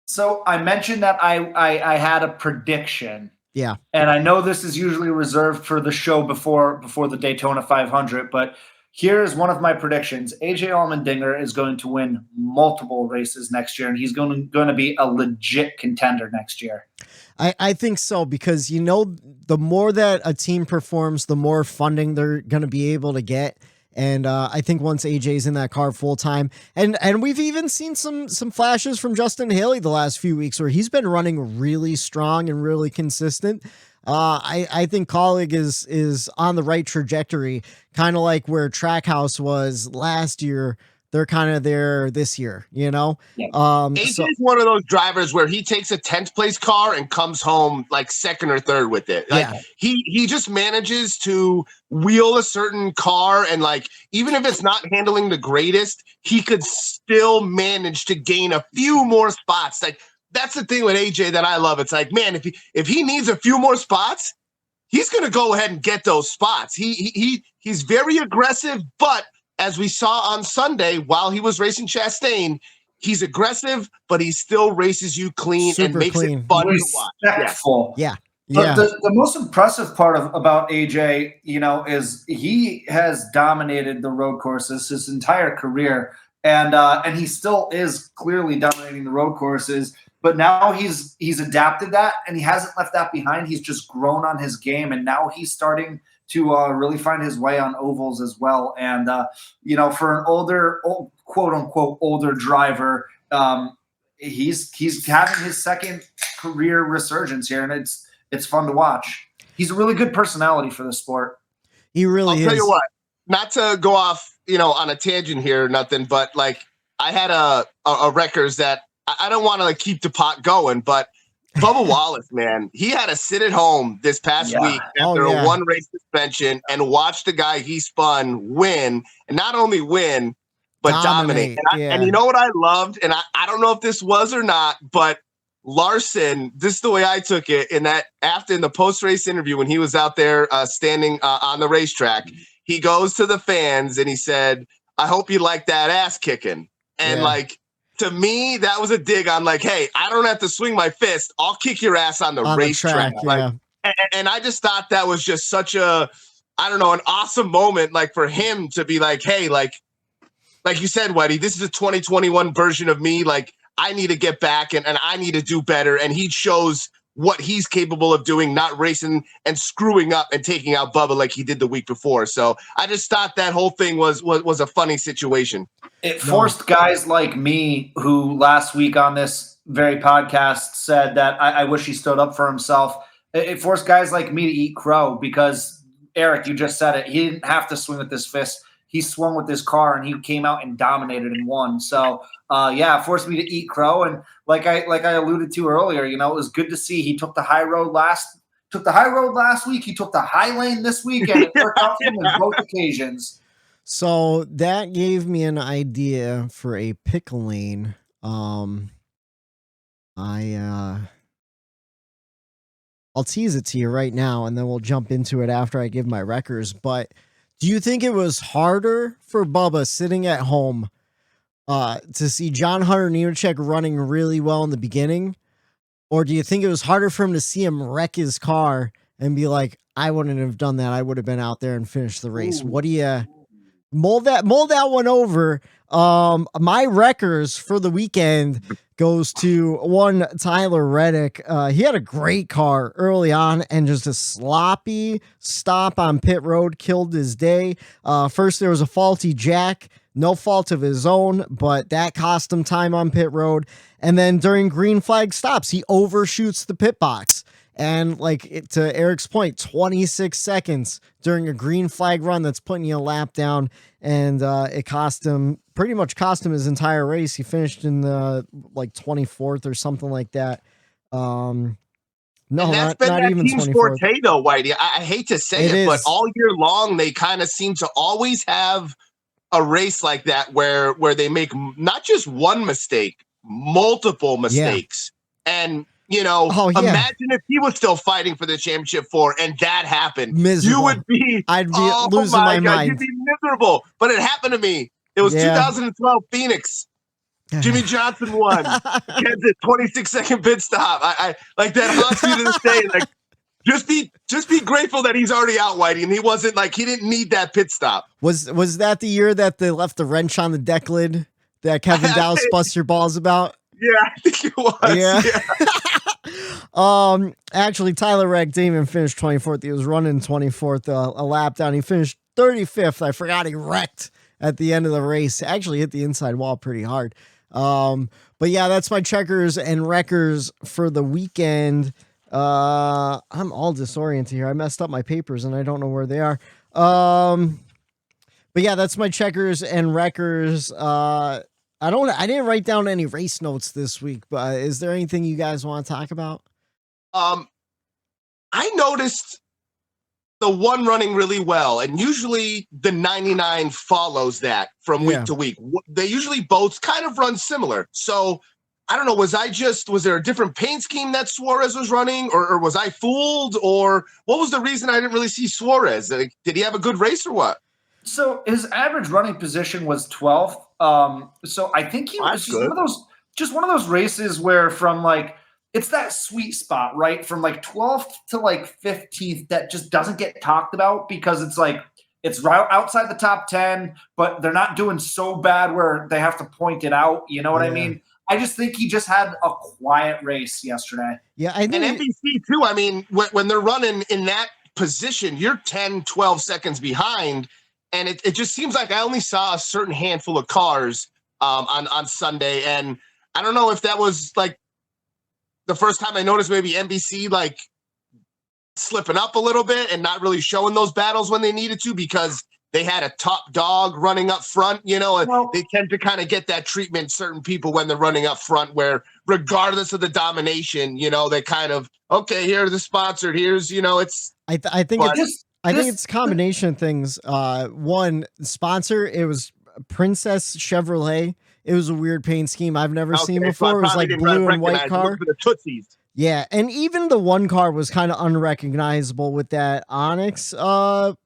So I mentioned that I had a prediction. Yeah. And I know this is usually reserved for the show before the Daytona 500, but here's one of my predictions. AJ Allmendinger is going to win multiple races next year, and he's going to be a legit contender next year. I think so, because, the more that a team performs, the more funding they're going to be able to get. And I think once AJ's in that car full time, and we've even seen some flashes from Justin Haley the last few weeks where he's been running really strong and really consistent. I think Colleague is on the right trajectory, kind of like where Trackhouse was last year. They're kind of there this year, Yeah. AJ is one of those drivers where he takes a 10th place car and comes home like second or third with it. Like he just manages to wheel a certain car, and like even if it's not handling the greatest, he could still manage to gain a few more spots. Like that's the thing with AJ that I love. It's like, man, if he needs a few more spots, he's gonna go ahead and get those spots. He's very aggressive, but as we saw on Sunday while he was racing Chastain, he's aggressive, but he still races you clean and makes it fun to watch. Respectful. Yeah. But the most impressive part about AJ, is he has dominated the road courses his entire career, and he still is clearly dominating the road courses. But now he's adapted that, and he hasn't left that behind. He's just grown on his game, and now he's starting to really find his way on ovals as well. And, for an quote unquote, older driver, he's having his second career resurgence here, and it's fun to watch. He's a really good personality for the sport. He really is. I'll tell you what, not to go off, on a tangent here or nothing, but like I had a records that I don't want to like keep the pot going, but Bubba Wallace, man, he had to sit at home this past week after a one-race suspension and watch the guy he spun win, and not only win, but dominate. And you know what I loved? And I don't know if this was or not, but Larson, this is the way I took it, in the post-race interview when he was out there standing on the racetrack, he goes to the fans and he said, "I hope you like that ass kicking." And to me, that was a dig on like, hey, I don't have to swing my fist. I'll kick your ass on the racetrack. And I just thought that was just such an awesome moment, like for him to be like, hey, like you said, Whitey, this is a 2021 version of me. Like I need to get back and I need to do better. And he shows what he's capable of doing, not racing and screwing up and taking out Bubba like he did the week before. So I just thought that whole thing was a funny situation. It forced guys like me, who last week on this very podcast said that I wish he stood up for himself. It forced guys like me to eat crow, because Eric, you just said it. He didn't have to swing with his fist. He swung with his car and he came out and dominated and won. So it forced me to eat crow. And like I alluded to earlier, it was good to see he took the high road last week. He took the high lane this week, and it worked out for him in both occasions. So that gave me an idea for a pick lane. I'll tease it to you right now, and then we'll jump into it after I give my records. But do you think it was harder for Bubba sitting at home to see John Hunter Nemechek running really well in the beginning? Or do you think it was harder for him to see him wreck his car and be like, I wouldn't have done that. I would have been out there and finished the race. What do you mold that one over? My records for the weekend goes to one Tyler Reddick. He had a great car early on, and just a sloppy stop on pit road killed his day. First, there was a faulty jack, no fault of his own, but that cost him time on pit road. And then during green flag stops, he overshoots the pit box. And to Eric's point, 26 seconds during a green flag run that's putting you a lap down, and it pretty much cost him his entire race. He finished in the 24th or something like that. No, and that's not, been not that even team's 24th. forte, though, Whitey. I hate to say it, but is. all year long, they kind of seem to always have a race like that where they make not just one mistake, multiple mistakes. And, imagine if he was still fighting for the championship and that happened. Miserable. You would be, I'd be losing my mind. You'd be miserable. But it happened to me. It was 2012 Phoenix. Jimmy Johnson won. Kansas 26-second pit stop. I like that haunts you to this day. Like, just be grateful that he's already out, Whitey, and he wasn't like he didn't need that pit stop. Was that the year that they left the wrench on the deck lid that Kevin Dowse bust your balls about? Yeah, I think it was. Yeah. Actually, Tyler Reddick didn't even finish 24th. He was running 24th, a lap down. He finished 35th. I forgot he wrecked at the end of the race. Actually hit the inside wall pretty hard. But yeah, that's my checkers and wreckers for the weekend. I'm all disoriented here. I messed up my papers and I don't know where they are. But yeah, that's my checkers and wreckers. I didn't write down any race notes this week, but is there anything you guys want to talk about? I noticed the one running really well, and usually the 99 follows that from week to week. They usually both kind of run similar. So I don't know, was there a different paint scheme that Suarez was running, or was I fooled, or what was the reason I didn't really see Suarez? Did he have a good race or what? So his average running position was 12th. So I think he was just one of those races where from like, it's that sweet spot, right? From like 12th to like 15th that just doesn't get talked about because it's like, it's right outside the top 10, but they're not doing so bad where they have to point it out. You know what I mean? I just think he just had a quiet race yesterday. Yeah. And NBC too. I mean, when they're running in that position, you're 10, 12 seconds behind. And it just seems like I only saw a certain handful of cars on Sunday. And I don't know if that was like the first time I noticed maybe NBC like slipping up a little bit and not really showing those battles when they needed to because they had a top dog running up front. They tend to kind of get that treatment, certain people, when they're running up front, where regardless of the domination, they kind of, okay, here's the sponsored, here's, it's. I think it's a combination of things. One, sponsor, it was Princess Chevrolet. It was a weird paint scheme I've never seen before. So it was like blue and white car. For the Tootsies. Yeah, and even the one car was kind of unrecognizable with that Onyx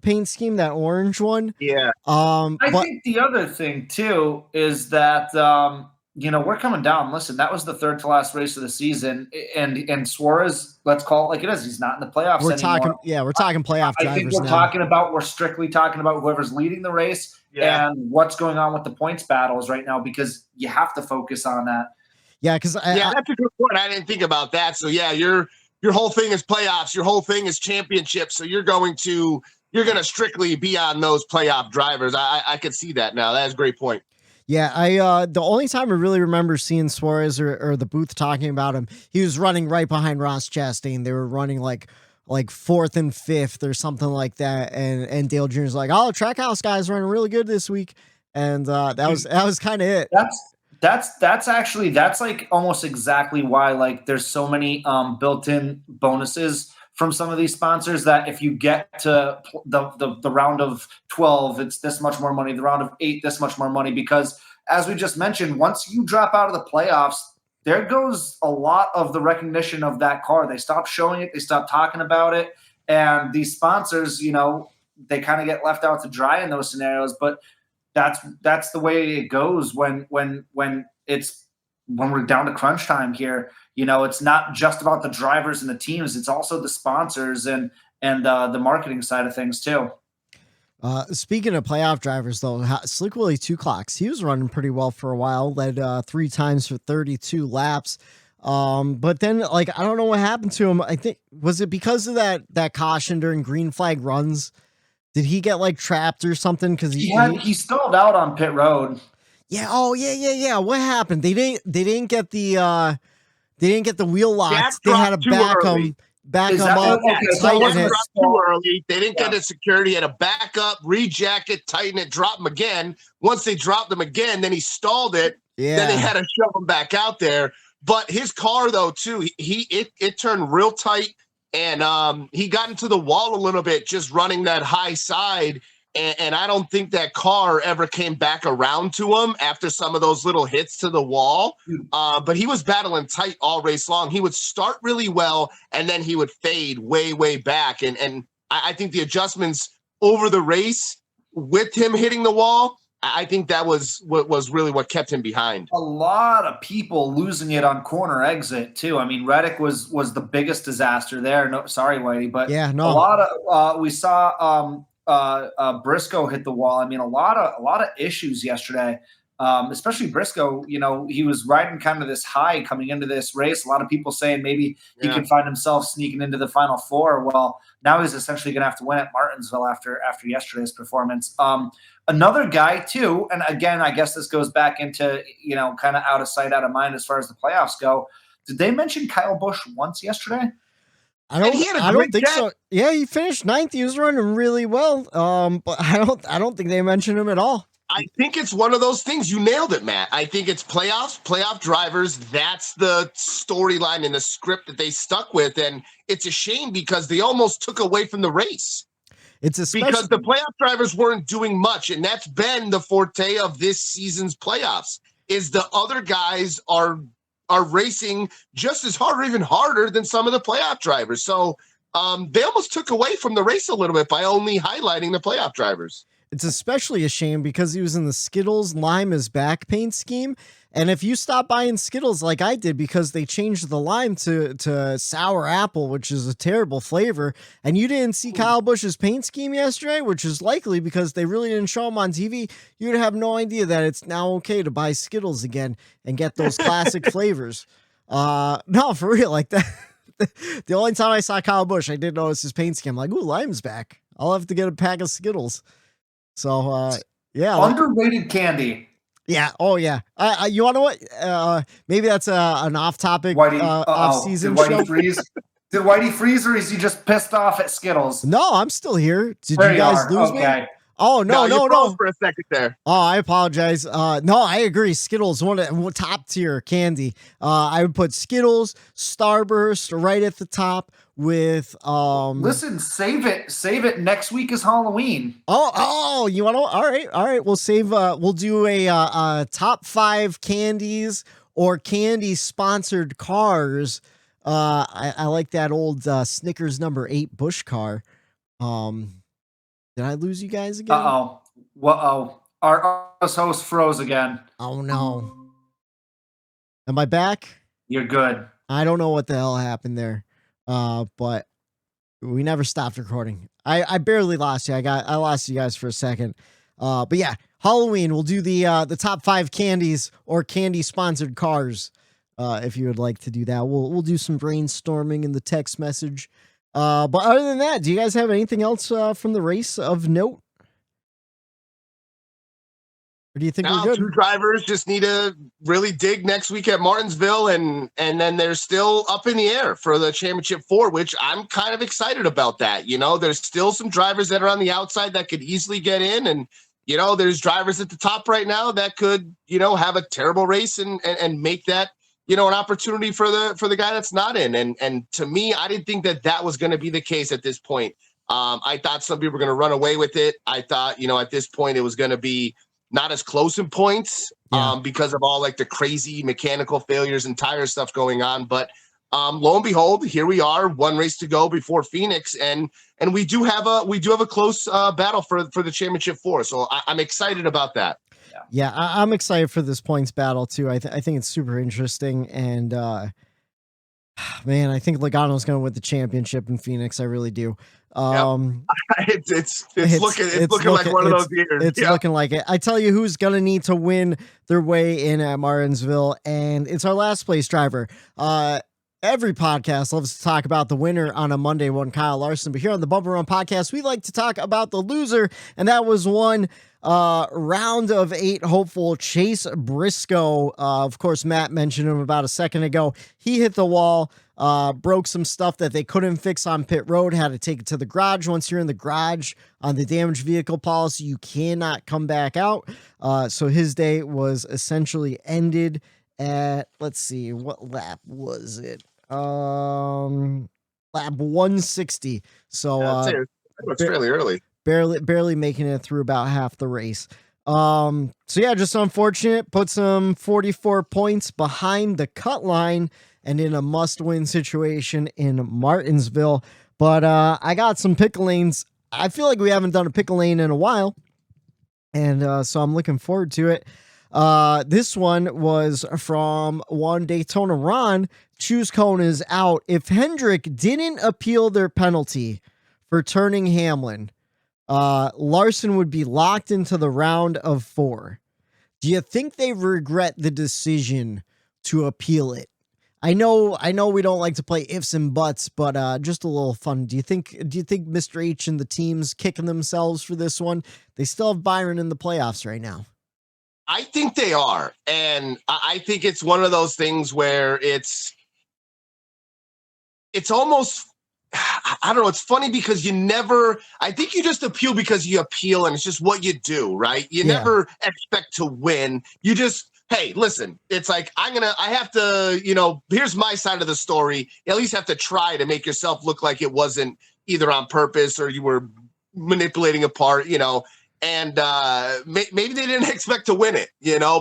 paint scheme, that orange one. Yeah. I think the other thing too is that we're coming down. Listen, that was the third to last race of the season, and Suarez, let's call it like it is. He's not in the playoffs anymore. We're talking playoff drivers. I think we're strictly talking about whoever's leading the race and what's going on with the points battles right now, because you have to focus on that. Yeah, because that's a good point. I didn't think about that. So yeah, your whole thing is playoffs. Your whole thing is championships. So you're going to strictly be on those playoff drivers. I could see that now. That's a great point. Yeah, the only time I really remember seeing Suarez or the booth talking about him, he was running right behind Ross Chastain. They were running like 4th and 5th or something like that. And Dale Jr.'s like, oh, Trackhouse guy's running really good this week. And that was kind of it. That's like almost exactly why like there's so many built-in bonuses from some of these sponsors, that if you get to the round of 12, it's this much more money, the round of 8, this much more money, because as we just mentioned, once you drop out of the playoffs, there goes a lot of the recognition of that car. They stop showing it, they stop talking about it, and these sponsors, they kind of get left out to dry in those scenarios. But that's the way it goes when we're down to crunch time here. It's not just about the drivers and the teams; it's also the sponsors and the marketing side of things too. Speaking of playoff drivers, though, Slick Willie 2 Clocks, he was running pretty well for a while. Led 3 times for 32 laps. But then, I don't know what happened to him. I think, was it because of that caution during green flag runs? Did he get trapped or something? Because he stalled out on pit road. Yeah. Oh, yeah. What happened? They didn't get the wheel locks. They had to back him up. Too early. They didn't get it security. Had to back up, rejack it, tighten it, drop him again. Once they dropped him again, then he stalled it. Yeah. Then they had to shove him back out there. But his car, though, too, it turned real tight, and he got into the wall a little bit just running that high side. And I don't think that car ever came back around to him after some of those little hits to the wall. But he was battling tight all race long. He would start really well, and then he would fade way, way back. And I think the adjustments over the race with him hitting the wall, I think that was really what kept him behind. A lot of people losing it on corner exit too. I mean, Reddick was the biggest disaster there. No, sorry, Whitey, but yeah, no. A lot of we saw Briscoe hit the wall. I mean, a lot of issues yesterday. Especially Briscoe, he was riding kind of this high coming into this race. A lot of people saying maybe he could find himself sneaking into the Final Four. Well, now he's essentially going to have to win at Martinsville after yesterday's performance. Another guy too, and again, I guess this goes back into, kind of out of sight, out of mind as far as the playoffs go. Did they mention Kyle Busch once yesterday? I don't think so. Yeah, he finished 9th. He was running really well. But I don't think they mentioned him at all. I think it's one of those things. You nailed it, Matt. I think it's playoff drivers. That's the storyline and the script that they stuck with. And it's a shame because they almost took away from the race. Because the playoff drivers weren't doing much. And that's been the forte of this season's playoffs, is the other guys are racing just as hard or even harder than some of the playoff drivers. So they almost took away from the race a little bit by only highlighting the playoff drivers. It's especially a shame because he was in the Skittles lime as back paint scheme. And if you stop buying Skittles like I did, because they changed the lime to sour apple, which is a terrible flavor, and you didn't see Kyle Busch's paint scheme yesterday, which is likely because they really didn't show him on TV, you'd have no idea that it's now okay to buy Skittles again and get those classic flavors. No, for real, like that. The only time I saw Kyle Busch, I did notice his paint scheme. I'm like, ooh, lime's back. I'll have to get a pack of Skittles. So, yeah. Underrated candy. Yeah. Oh, yeah. You want to what? Maybe that's an off-topic off-season show. Did Whitey freeze, or is he just pissed off at Skittles? No, I'm still here. Did you guys lose me? Oh, no. For a second there. Oh, I apologize. No, I agree. Skittles, one top tier candy. I would put Skittles, Starburst right at the top with Listen, save it. Next week is Halloween. Oh, you want to? All right. We'll save. We'll do a top 5 candies or candy sponsored cars. I like that old Snickers number 8 Busch car. Did I lose you guys again? Our host froze again. Oh no. Am I back? You're good. I don't know what the hell happened there. But we never stopped recording. I barely lost you. I lost you guys for a second. But yeah, Halloween, we'll do the top 5 candies or candy sponsored cars. If you would like to do that, we'll do some brainstorming in the text message. But other than that, do you guys have anything else from the race of note? Or do you think we're good? 2 drivers just need to really dig next week at Martinsville, and then they're still up in the air for the championship 4, which I'm kind of excited about that. There's still some drivers that are on the outside that could easily get in, and there's drivers at the top right now that could have a terrible race and make that an opportunity for the guy that's not in. And to me, I didn't think that was going to be the case at this point. I thought some people were going to run away with it. I thought, at this point it was going to be not as close in points because of all like the crazy mechanical failures and tire stuff going on. But lo and behold, here we are, 1 race to go before Phoenix. And we do have a close battle for the championship 4. So I'm excited about that. Yeah, I'm excited for this points battle too. I think it's super interesting, and man, I think Logano's going to win the championship in Phoenix. I really do. It's looking like one of those years. It's looking like it. I tell you who's going to need to win their way in at Martinsville, and it's our last place driver. Every podcast loves to talk about the winner on a Monday one, Kyle Larson. But here on the Bumper Run podcast, we like to talk about the loser, and that was one round of 8 hopeful Chase Briscoe. Of course, Matt mentioned him about a second ago. He hit the wall, broke some stuff that they couldn't fix on pit road, had to take it to the garage. Once you're in the garage on the damaged vehicle policy, you cannot come back out. So his day was essentially ended. at, let's see, what lap was it? Lap 160. So It was fairly early. barely making it through about half the race. So yeah, just unfortunate. Puts him 44 points behind the cut line and in a must-win situation in Martinsville. But I got some pick lanes. I feel like we haven't done a pick lane in a while, and so I'm looking forward to it. This one was from one Daytona Ron. Choose cone is out. If Hendrick didn't appeal their penalty for turning Hamlin, Larson would be locked into the round of 4. Do you think they regret the decision to appeal it? I know we don't like to play ifs and buts, but just a little fun. Do you think Mr. H and the team's kicking themselves for this one? They still have Byron in the playoffs right now. I think they are. And I think it's one of those things where it's almost, I don't know. It's funny because I think you just appeal because you appeal and it's just what you do, right? You never expect to win. You just, hey, listen, it's like, I have to, here's my side of the story. You at least have to try to make yourself look like it wasn't either on purpose or you were manipulating a part, and maybe they didn't expect to win it,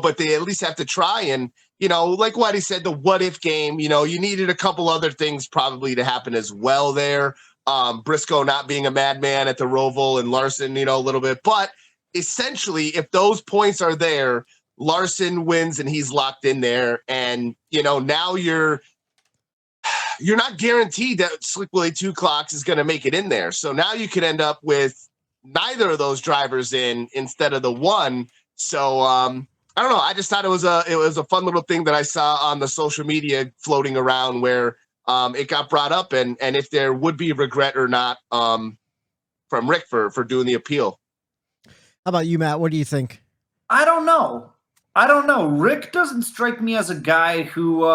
but they at least have to try. And, like what he said, the what if game, you needed a couple other things probably to happen as well there. Briscoe not being a madman at the Roval and Larson, a little bit. But essentially, if those points are there, Larson wins and he's locked in there. And, now you're not guaranteed that Slick Willie 2 Clocks is going to make it in there. So now you could end up with neither of those drivers in instead of the one. So, I don't know. I just thought it was a fun little thing that I saw on the social media floating around where it got brought up and if there would be regret or not from Rick for doing the appeal. How about you, Matt? What do you think? I don't know. Rick doesn't strike me as a guy who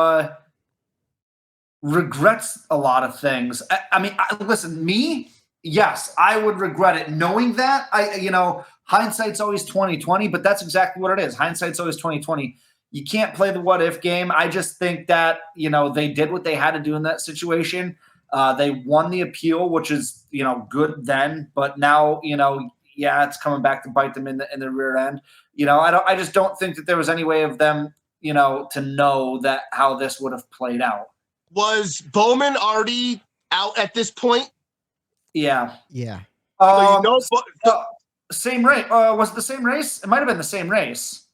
regrets a lot of things. I mean, listen, me, yes, I would regret it. Knowing that, hindsight's always 20/20, but that's exactly what it is. Hindsight's always 20/20. You can't play the what if game. I just think that, they did what they had to do in that situation. They won the appeal, which is, good then, but now, it's coming back to bite them in the rear end. I just don't think that there was any way of them, to know that how this would have played out. Was Bowman already out at this point? Yeah. Yeah. Same race. Was it the same race? It might have been the same race.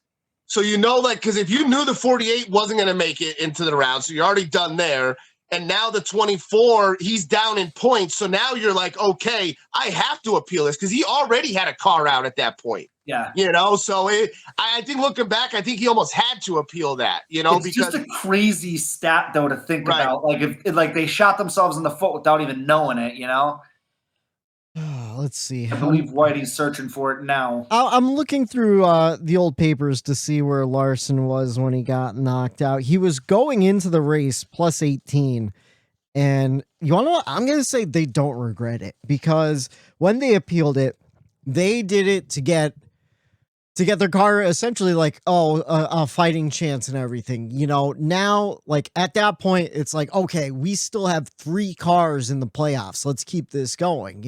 So because if you knew the 48 wasn't going to make it into the round, so you're already done there, and now the 24, he's down in points. So now you're like, okay, I have to appeal this because he already had a car out at that point. Yeah. So I think looking back, I think he almost had to appeal that, it's because just a crazy stat though to think about. Like if they shot themselves in the foot without even knowing it, Let's see. I believe Whitey's searching for it now. I'm looking through the old papers to see where Larson was when he got knocked out. He was going into the race plus 18. And you want to know? I'm going to say they don't regret it because when they appealed it, they did it to get their car essentially like, a fighting chance and everything. Now, like at that point, it's like, okay, we still have 3 cars in the playoffs. Let's keep this going,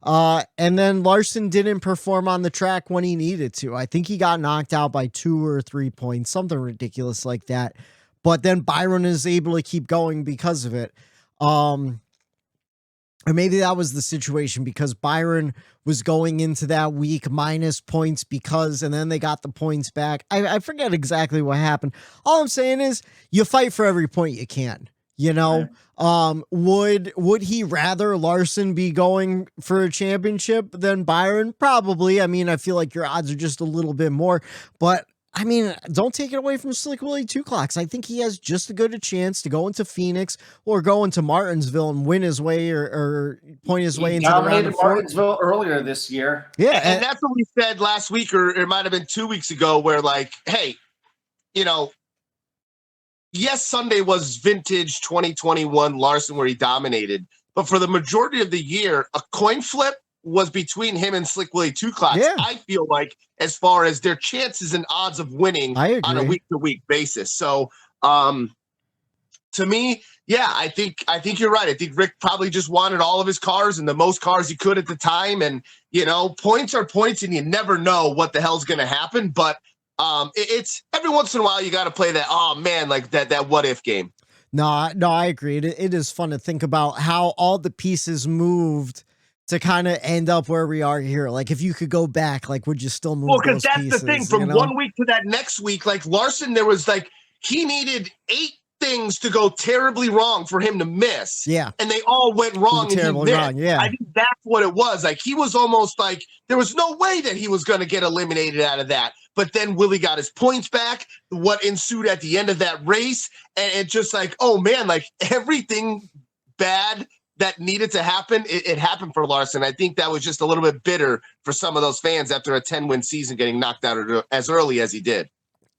and then Larson didn't perform on the track when he needed to. I think he got knocked out by 2 or 3 points, something ridiculous like that. But then Byron is able to keep going because of it. Or maybe that was the situation because Byron was going into that week minus points and then they got the points back. I forget exactly what happened. All I'm saying is you fight for every point you can, Would he rather Larson be going for a championship than Byron? Probably. I mean, I feel like your odds are just a little bit more, but I mean, don't take it away from Slick Willie 2 Clocks. I think he has just as good a chance to go into Phoenix or go into Martinsville and win his way or point his way into the round of 4. Martinsville earlier this year. Yeah, and that's what we said last week, or it might have been 2 weeks ago, where like, hey, yes, Sunday was vintage 2021 Larson where he dominated, but for the majority of the year, a coin flip was between him and Slick Willie Two Clocks. Yeah. I feel like as far as their chances and odds of winning on a week-to-week basis. So to me, yeah, I think you're right. I think Rick probably just wanted all of his cars and the most cars he could at the time. And, points are points and you never know what the hell's going to happen. But it's every once in a while you got to play that, oh man, like that what if game. No, I agree. It is fun to think about how all the pieces moved to kind of end up where we are here. Like if you could go back, like would you still move? Well, because that's pieces, the thing. From 1 week to that next week, like Larson, there was like he needed 8 things to go terribly wrong for him to miss. Yeah. And they all went wrong. Terribly wrong. Yeah. I think that's what it was. Like he was almost like there was no way that he was going to get eliminated out of that. But then Willie got his points back, what ensued at the end of that race. And it's just like, oh man, like everything bad that needed to happen, it happened for Larson. I think that was just a little bit bitter for some of those fans after a 10-win season getting knocked out as early as he did.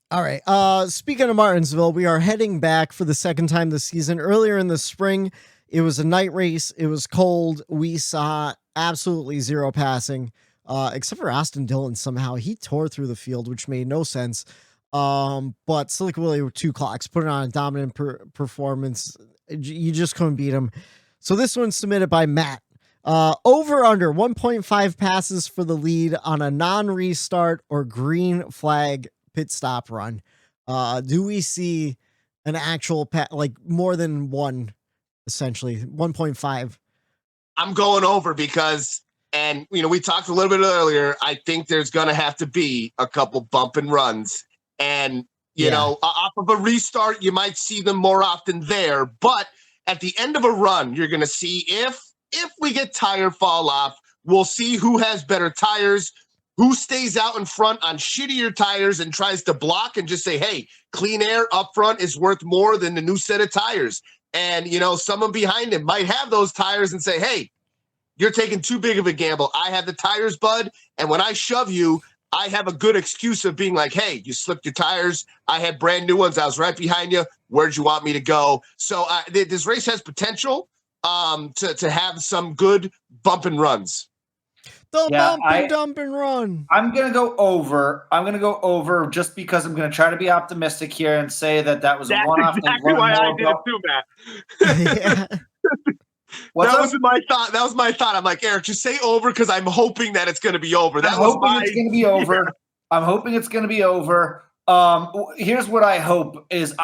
All right. Speaking of Martinsville, we are heading back for the second time this season. Earlier in the spring, it was a night race. It was cold. We saw absolutely zero passing, except for Austin Dillon. Somehow he tore through the field, which made no sense. But Slick Willie with 2 clocks, put on a dominant performance. You just couldn't beat him. So this one's submitted by Matt. Over under 1.5 passes for the lead on a non-restart or green flag pit stop run. Do we see an actual like more than one, essentially 1.5? I'm going over because, and we talked a little bit earlier. I think there's going to have to be a couple bump and runs, and off of a restart, you might see them more often there. But at the end of a run, you're going to see if we get tire fall off, we'll see who has better tires. Who stays out in front on shittier tires and tries to block and just say, hey, clean air up front is worth more than the new set of tires. And, someone behind him might have those tires and say, hey, you're taking too big of a gamble. I have the tires, bud. And when I shove you, I have a good excuse of being like, hey, you slipped your tires. I had brand new ones. I was right behind you. Where'd you want me to go? So this race has potential to have some good bump and runs. Bump and dump and run. I'm going to go over. I'm going to go over just because I'm going to try to be optimistic here and say that was a one-off. That's exactly why I did it too, Matt. Yeah. That was my thought. I'm like, Eric, just say over because I'm hoping that it's going to be over. It's going to be over. Yeah. I'm hoping it's going to be over. Here's what I hope is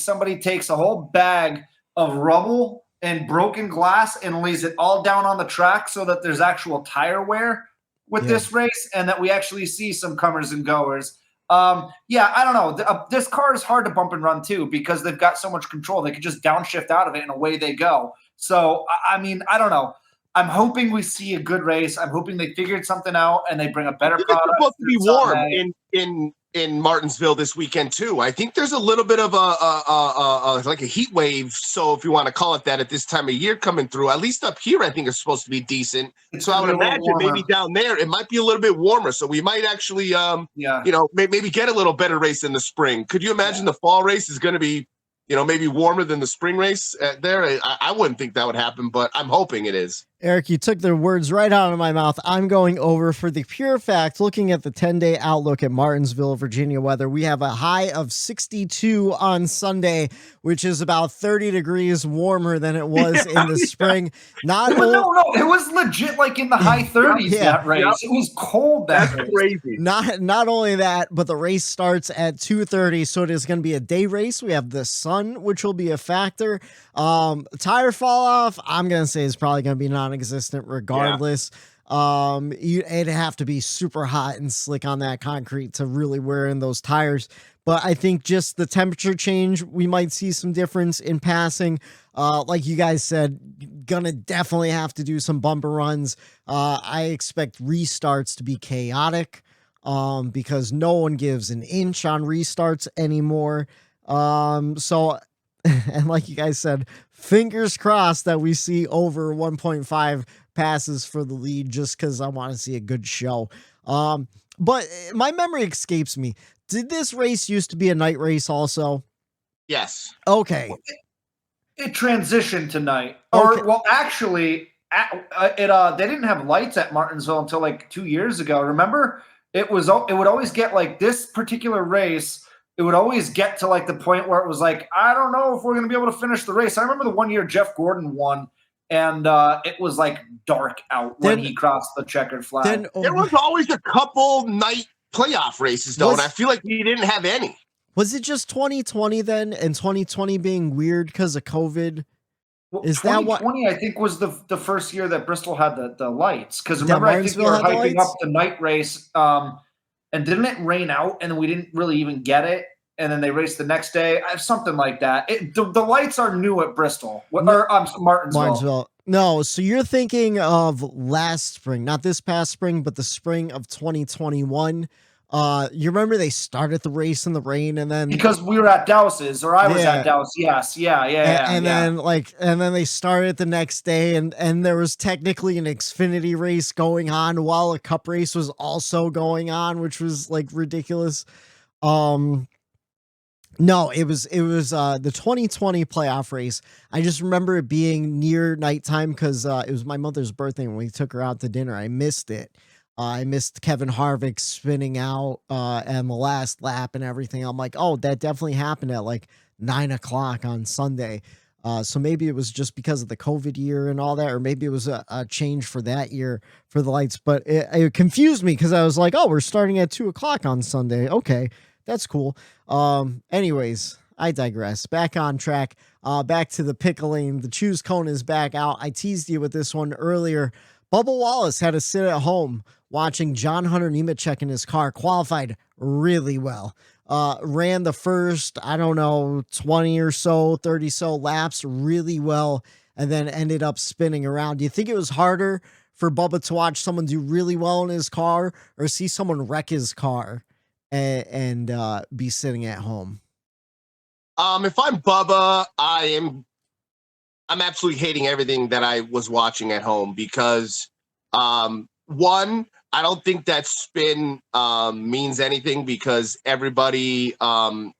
somebody takes a whole bag of rubble and broken glass and lays it all down on the track so that there's actual tire wear with this race and that we actually see some comers and goers. I don't know. This car is hard to bump and run too because they've got so much control. They could just downshift out of it and away they go. So, I don't know. I'm hoping we see a good race. I'm hoping they figured something out and they bring a better product. It's supposed to be warm in Martinsville this weekend too. I think there's a little bit of a heat wave. So if you want to call it that at this time of year coming through, at least up here, I think it's supposed to be decent. So I would imagine maybe down there, it might be a little bit warmer. So we might actually, maybe get a little better race in the spring. Could you imagine the fall race is going to be, maybe warmer than the spring race there? I wouldn't think that would happen, but I'm hoping it is. Eric, you took the words right out of my mouth. I'm going over for the pure fact, looking at the 10-day outlook at Martinsville, Virginia weather. We have a high of 62 on Sunday, which is about 30 degrees warmer than it was in the spring. No, it was legit like in the high 30s that race. It was cold that race. Crazy. Not only that, but the race starts at 2:30, so it is going to be a day race. We have the sun, which will be a factor. Tire fall off, I'm going to say is probably going to be non-existent regardless. It'd have to be super hot and slick on that concrete to really wear in those tires. But I think just the temperature change, we might see some difference in passing. Like you guys said, gonna definitely have to do some bumper runs. I expect restarts to be chaotic because no one gives an inch on restarts anymore. And like you guys said, fingers crossed that we see over 1.5 passes for the lead just because I want to see a good show. But my memory escapes me. Did this race used to be a night race also? Yes. Okay. It transitioned to night. Okay. Or, well, actually, they didn't have lights at Martinsville until like 2 years ago. Remember, it would always get like this particular race. It would always get to like the point where it was like, I don't know if we're going to be able to finish the race. I remember the one year Jeff Gordon won, and it was like dark out when he crossed the checkered flag. There was always a couple night playoff races though, and I feel like we didn't have any. Was it just 2020 then, and 2020 being weird because of COVID? Well, Is that what 2020? I think was the first year that Bristol had the lights. Because remember, I think we were hyping up the night race, and didn't it rain out, and we didn't really even get it, and then they raced the next day, something like that. The lights are new at Bristol or Martinsville. No, so you're thinking of last spring, not this past spring, but the spring of 2021. You remember they started the race in the rain, and then because we were at Dowse's, or I was at Dowse. Yes, and then they started the next day, and there was technically an Xfinity race going on while a Cup race was also going on, which was like ridiculous. No, it was the 2020 playoff race. I just remember it being near nighttime because it was my mother's birthday when we took her out to dinner. I missed it. I missed Kevin Harvick spinning out and the last lap and everything. I'm like, oh, that definitely happened at like 9 o'clock on Sunday. So maybe it was just because of the COVID year and all that, or maybe it was a change for that year for the lights. But it confused me because I was like, oh, we're starting at 2 o'clock on Sunday. Okay, that's cool. Anyways, I digress. Back on track. Back to the pickling. The choose cone is back out. I teased you with this one earlier. Bubba Wallace had to sit at home watching John Hunter Nemechek in his car, qualified really well. Ran the first, 20 or so, 30 so laps really well, and then ended up spinning around. Do you think it was harder for Bubba to watch someone do really well in his car or see someone wreck his car and be sitting at home? If I'm Bubba, I'm absolutely hating everything that I was watching at home because, one, I don't think that spin means anything because everybody from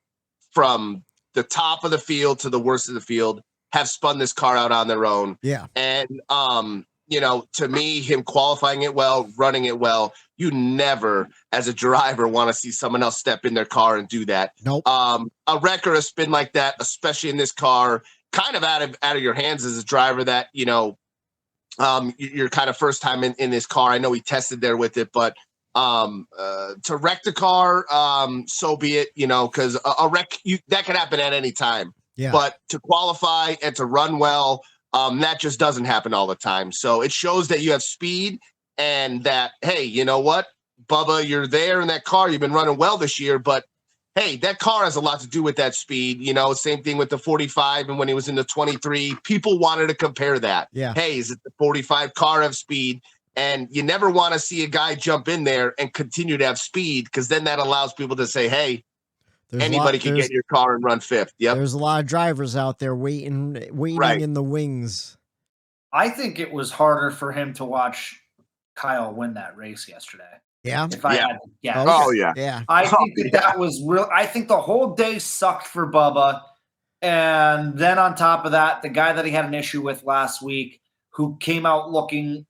the top of the field to the worst of the field have spun this car out on their own. Yeah. And, to me, him qualifying it well, running it well, you never, as a driver, want to see someone else step in their car and do that. Nope. A wreck or a spin like that, especially in this car, kind of out of your hands as a driver that, you're kind of first time in this car. I know he tested there with it, but to wreck the car, so be it, because a wreck, that could happen at any time. Yeah. But to qualify and to run well, that just doesn't happen all the time. So it shows that you have speed and that, hey, you know what, Bubba, you're there in that car. You've been running well this year, but hey, that car has a lot to do with that speed. Same thing with the 45 and when he was in the 23, people wanted to compare that. Yeah. Hey, is it the 45 car have speed? And you never want to see a guy jump in there and continue to have speed because then that allows people to say, hey, anybody can get in your car and run fifth. Yep. There's a lot of drivers out there waiting right in the wings. I think it was harder for him to watch Kyle win that race yesterday. Yeah. If I had to guess. Oh, yeah. Yeah. I think that was real. I think the whole day sucked for Bubba. And then on top of that, the guy that he had an issue with last week who came out looking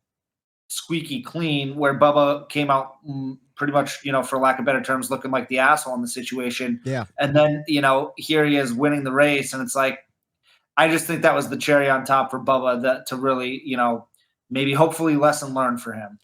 squeaky clean, where Bubba came out pretty much, for lack of better terms, looking like the asshole in the situation. Yeah. And then, here he is winning the race. And it's like, I just think that was the cherry on top for Bubba to really, maybe hopefully lesson learned for him.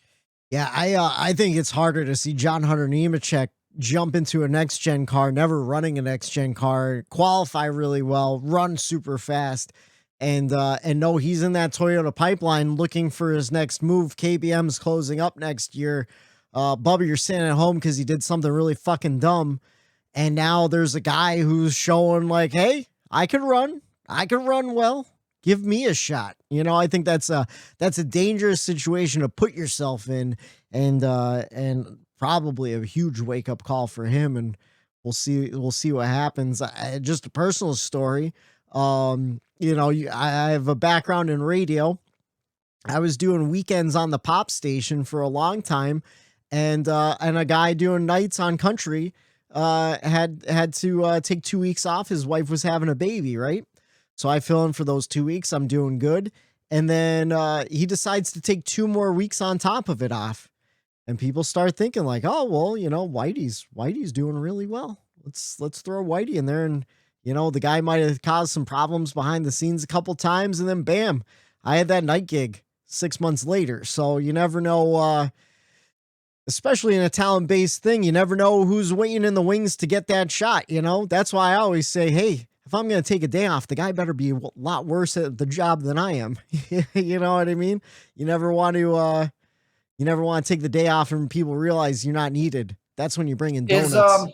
Yeah, I think it's harder to see John Hunter Nemechek jump into a next-gen car, never running a next-gen car, qualify really well, run super fast, and know he's in that Toyota pipeline looking for his next move. KBM's closing up next year. Bubba, you're sitting at home because he did something really fucking dumb, and now there's a guy who's showing like, hey, I can run well. Give me a shot. I think that's a dangerous situation to put yourself in, and probably a huge wake up call for him. And we'll see what happens. Just a personal story. I have a background in radio. I was doing weekends on the pop station for a long time, and a guy doing nights on country had to take 2 weeks off. His wife was having a baby, right? So I fill in for those 2 weeks. I'm doing good. And then he decides to take 2 more weeks on top of it off. And people start thinking like, oh, well, Whitey's doing really well. Let's throw Whitey in there. And, the guy might have caused some problems behind the scenes a couple times. And then bam, I had that night gig 6 months later. So you never know, especially in a talent-based thing, you never know who's waiting in the wings to get that shot. That's why I always say, hey, if I'm going to take a day off, the guy better be a lot worse at the job than I am. You know what I mean? You never want to take the day off and people realize you're not needed. That's when you bring in donuts.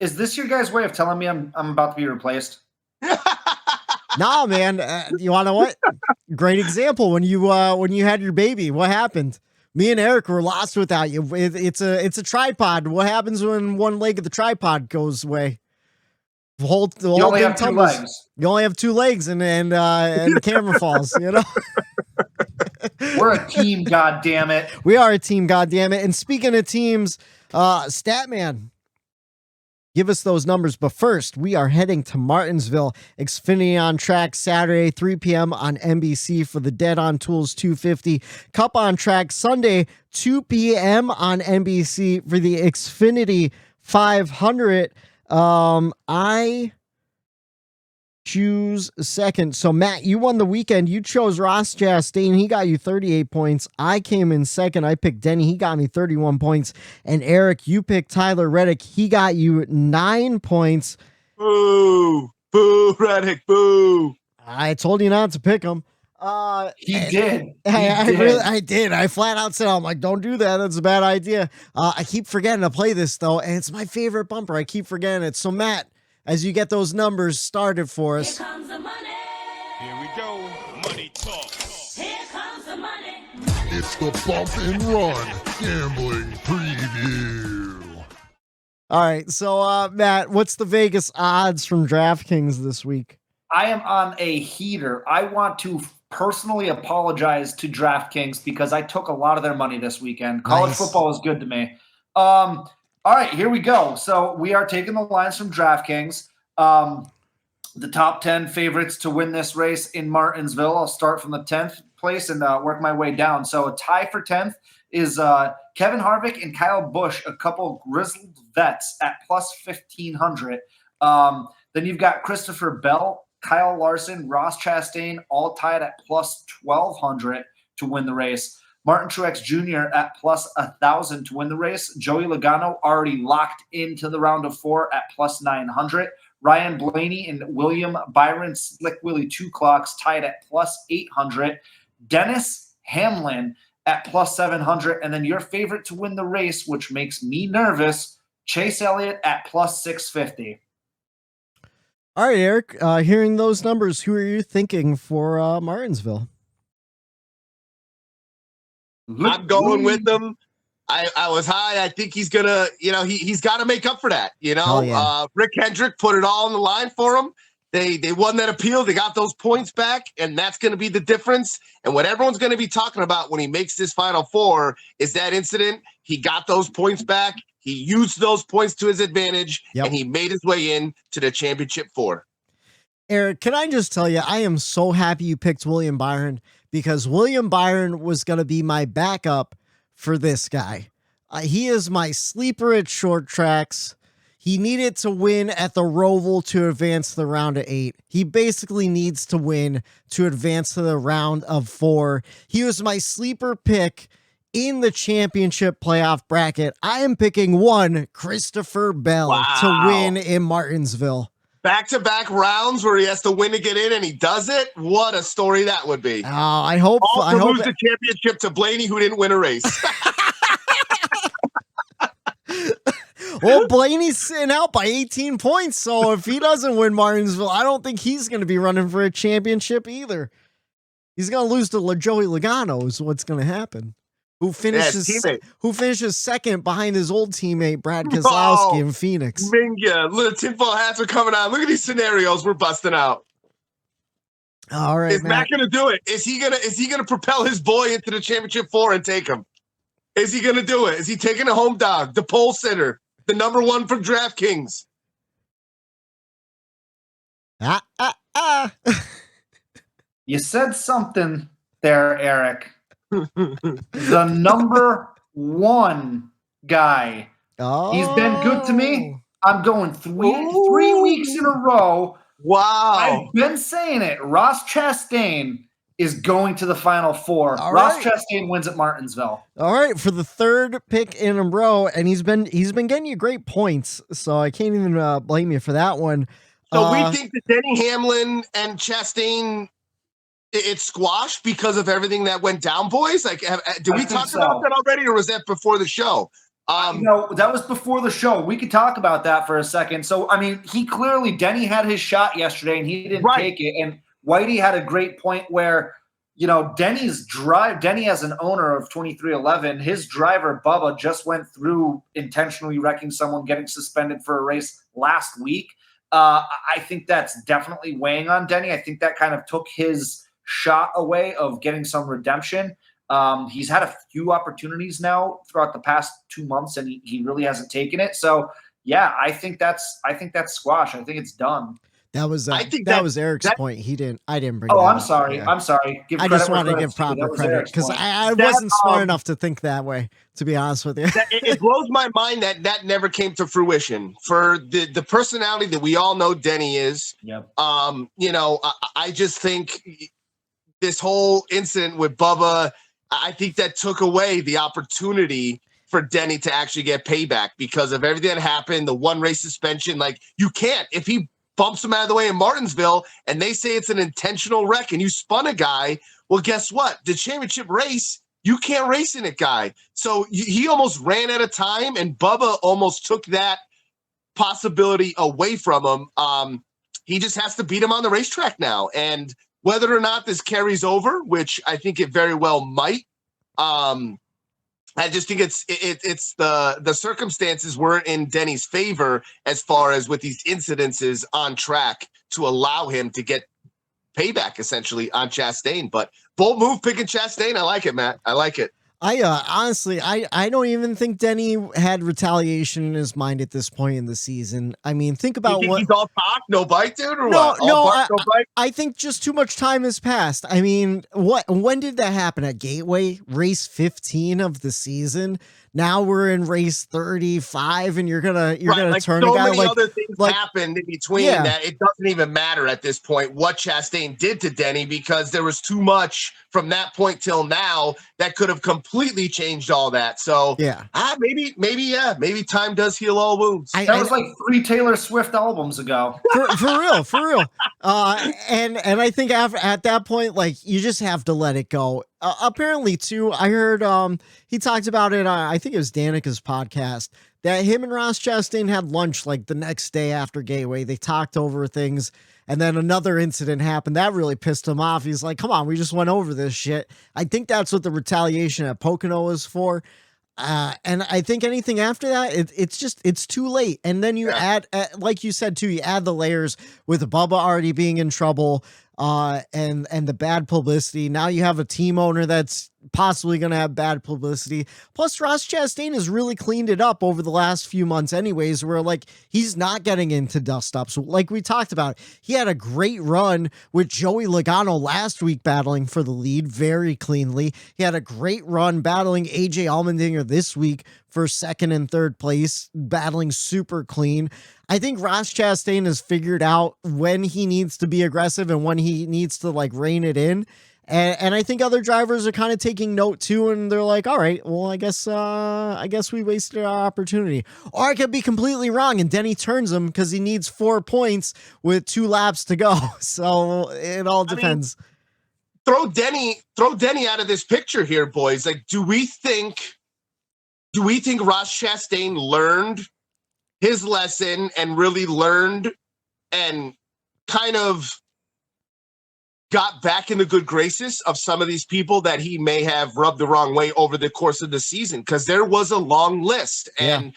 Is this your guys' way of telling me I'm about to be replaced? No, man. You want to know what? Great example. When you had your baby, what happened? Me and Eric were lost without you. It's a tripod. What happens when one leg of the tripod goes away? The whole only thing have 2 tumbles. legs. You only have 2 legs, and the camera falls. We're a team, goddammit. We are a team, goddammit. And speaking of teams, Statman, give us those numbers. But first, we are heading to Martinsville. Xfinity on track Saturday, 3 p.m. on NBC for the Dead on Tools 250. Cup on track Sunday, 2 p.m. on NBC for the Xfinity 500. I choose second. So Matt, you won the weekend. You chose Ross Chastain. He got you 38 points. I came in second. I picked Denny. He got me 31 points. And Eric, you picked Tyler Reddick. He got you 9 points. Boo, Reddick, boo. I told you not to pick him. He did. I did. I flat out said, I'm like, don't do that. That's a bad idea. I keep forgetting to play this though. And it's my favorite bumper. I keep forgetting it. So Matt, as you get those numbers started for us. Here comes the money. Here we go. Money talk. Here comes the money. It's the Bump and Run Gambling Preview. All right. So, Matt, what's the Vegas odds from DraftKings this week? I am on a heater. I want to personally apologize to DraftKings because I took a lot of their money this weekend. College football is good to me. All right, here we go. So we are taking the lines from DraftKings. The top 10 favorites to win this race in Martinsville. I'll start from the 10th place and work my way down. So a tie for 10th is Kevin Harvick and Kyle Busch, a couple grizzled vets at plus 1,500. Then you've got Christopher Bell, Kyle Larson, Ross Chastain, all tied at plus 1,200 to win the race. Martin Truex Jr. at plus 1,000 to win the race. Joey Logano already locked into the round of 4 at plus 900. Ryan Blaney and William Byron Slick Willie 2 Clocks tied at plus 800. Dennis Hamlin at plus 700. And then your favorite to win the race, which makes me nervous, Chase Elliott at plus 650. All right, Eric, hearing those numbers, who are you thinking for Martinsville? I'm going with them. I was high. I think he's gonna, he's got to make up for that. Rick Hendrick put it all on the line for him. They won that appeal. They got those points back, and that's going to be the difference. And what everyone's going to be talking about when he makes this Final Four is that incident. He got those points back. He used those points to his advantage, and he made his way in to the championship 4. Eric, can I just tell you, I am so happy you picked William Byron because William Byron was going to be my backup for this guy. He is my sleeper at short tracks. He needed to win at the Roval to advance to the round of 8. He basically needs to win to advance to the round of 4. He was my sleeper pick in the championship playoff bracket. I am picking one Christopher Bell to win in Martinsville. Back-to-back rounds where he has to win to get in, and he does it. What a story that would be! I hope lose the championship to Blaney, who didn't win a race. Well, Blaney's sitting out by 18 points, so if he doesn't win Martinsville, I don't think he's going to be running for a championship either. He's going to lose to Joey Logano is what's going to happen. Who finishes second behind his old teammate, Brad Keselowski in Phoenix. Minga, little tinfoil hats are coming out. Look at these scenarios we're busting out. All right, is Matt going to do it? Is he gonna propel his boy into the championship 4 and take him? Is he going to do it? Is he taking a home dog, the pole sitter, the number 1 from DraftKings? You said something there, Eric. The number one guy. Oh. He's been good to me. I'm going three weeks in a row. Wow. I've been saying it. Ross Chastain is going to the Final Four. All Ross right. Chastain wins at Martinsville. All right, for the third pick in a row, and he's been getting you great points, so I can't even blame you for that one. So we think that Denny Hamlin and Chastain, it's squashed because of everything that went down, boys? Like, did we talk about that already, or was that before the show? No, that was before the show. We could talk about that for a second. So, I mean, Denny had his shot yesterday, and he didn't take it, and Whitey had a great point where, Denny as an owner of 2311, his driver, Bubba, just went through intentionally wrecking someone, getting suspended for a race last week. I think that's definitely weighing on Denny. I think that kind of took his shot away of getting some redemption. He's had a few opportunities now throughout the past 2 months, and he really hasn't taken it. So, yeah, I think that's squash. I think it's done. That was Eric's point. I didn't bring. Oh, I'm sorry. Yeah. I'm sorry. I just wanted to give proper credit because I wasn't smart enough to think that way. To be honest with you, it blows my mind that never came to fruition for the personality that we all know Denny is. Yep. I just think this whole incident with Bubba, I think that took away the opportunity for Denny to actually get payback because of everything that happened. The one race suspension, like you can't if he bumps him out of the way in Martinsville and they say it's an intentional wreck and you spun a guy, well, guess what? The championship race, you can't race in it, guy. So he almost ran out of time, and Bubba almost took that possibility away from him. He just has to beat him on the racetrack now. And whether or not this carries over, which I think it very well might, I just think it's the circumstances weren't in Denny's favor as far as with these incidences on track to allow him to get payback essentially on Chastain. But bold move picking Chastain. I like it, Matt. I like it. I honestly, I don't even think Denny had retaliation in his mind at this point in the season. I mean, think about what he's all talk, no bite, dude, or no, what? No, bark, no bite? I think just too much time has passed. I mean, when did that happen at Gateway? Race 15 of the season. Now we're in race 35, and you're gonna turn so a guy many other things happened in between that it doesn't even matter at this point what Chastain did to Denny because there was too much from that point till now that could have completely changed all that. So maybe time does heal all wounds. That was like 3 Taylor Swift albums ago. For real. And I think at that point, like you just have to let it go. Apparently, too, I heard he talked about it. I think it was Danica's podcast that him and Ross Chastain had lunch like the next day after Gateway. They talked over things, and then another incident happened that really pissed him off. He's like, "Come on, we just went over this shit." I think that's what the retaliation at Pocono is for. And I think anything after that, it's too late. And then you add, like you said too, you add the layers with Bubba already being in trouble, and the bad publicity. Now you have a team owner that's possibly going to have bad publicity. Plus, Ross Chastain has really cleaned it up over the last few months anyways, where like he's not getting into dust ups. Like we talked about, he had a great run with Joey Logano last week battling for the lead very cleanly. He had a great run battling AJ Allmendinger this week for second and third place, battling super clean. I think Ross Chastain has figured out when he needs to be aggressive and when he needs to like rein it in. And I think other drivers are kind of taking note too, and they're like, all right, well, I guess we wasted our opportunity. Or I could be completely wrong, and Denny turns him because he needs 4 points with 2 laps to go. So it all depends. Throw Denny out of this picture here, boys. Like, do we think Ross Chastain learned his lesson and really learned and kind of got back in the good graces of some of these people that he may have rubbed the wrong way over the course of the season? Because there was a long list. And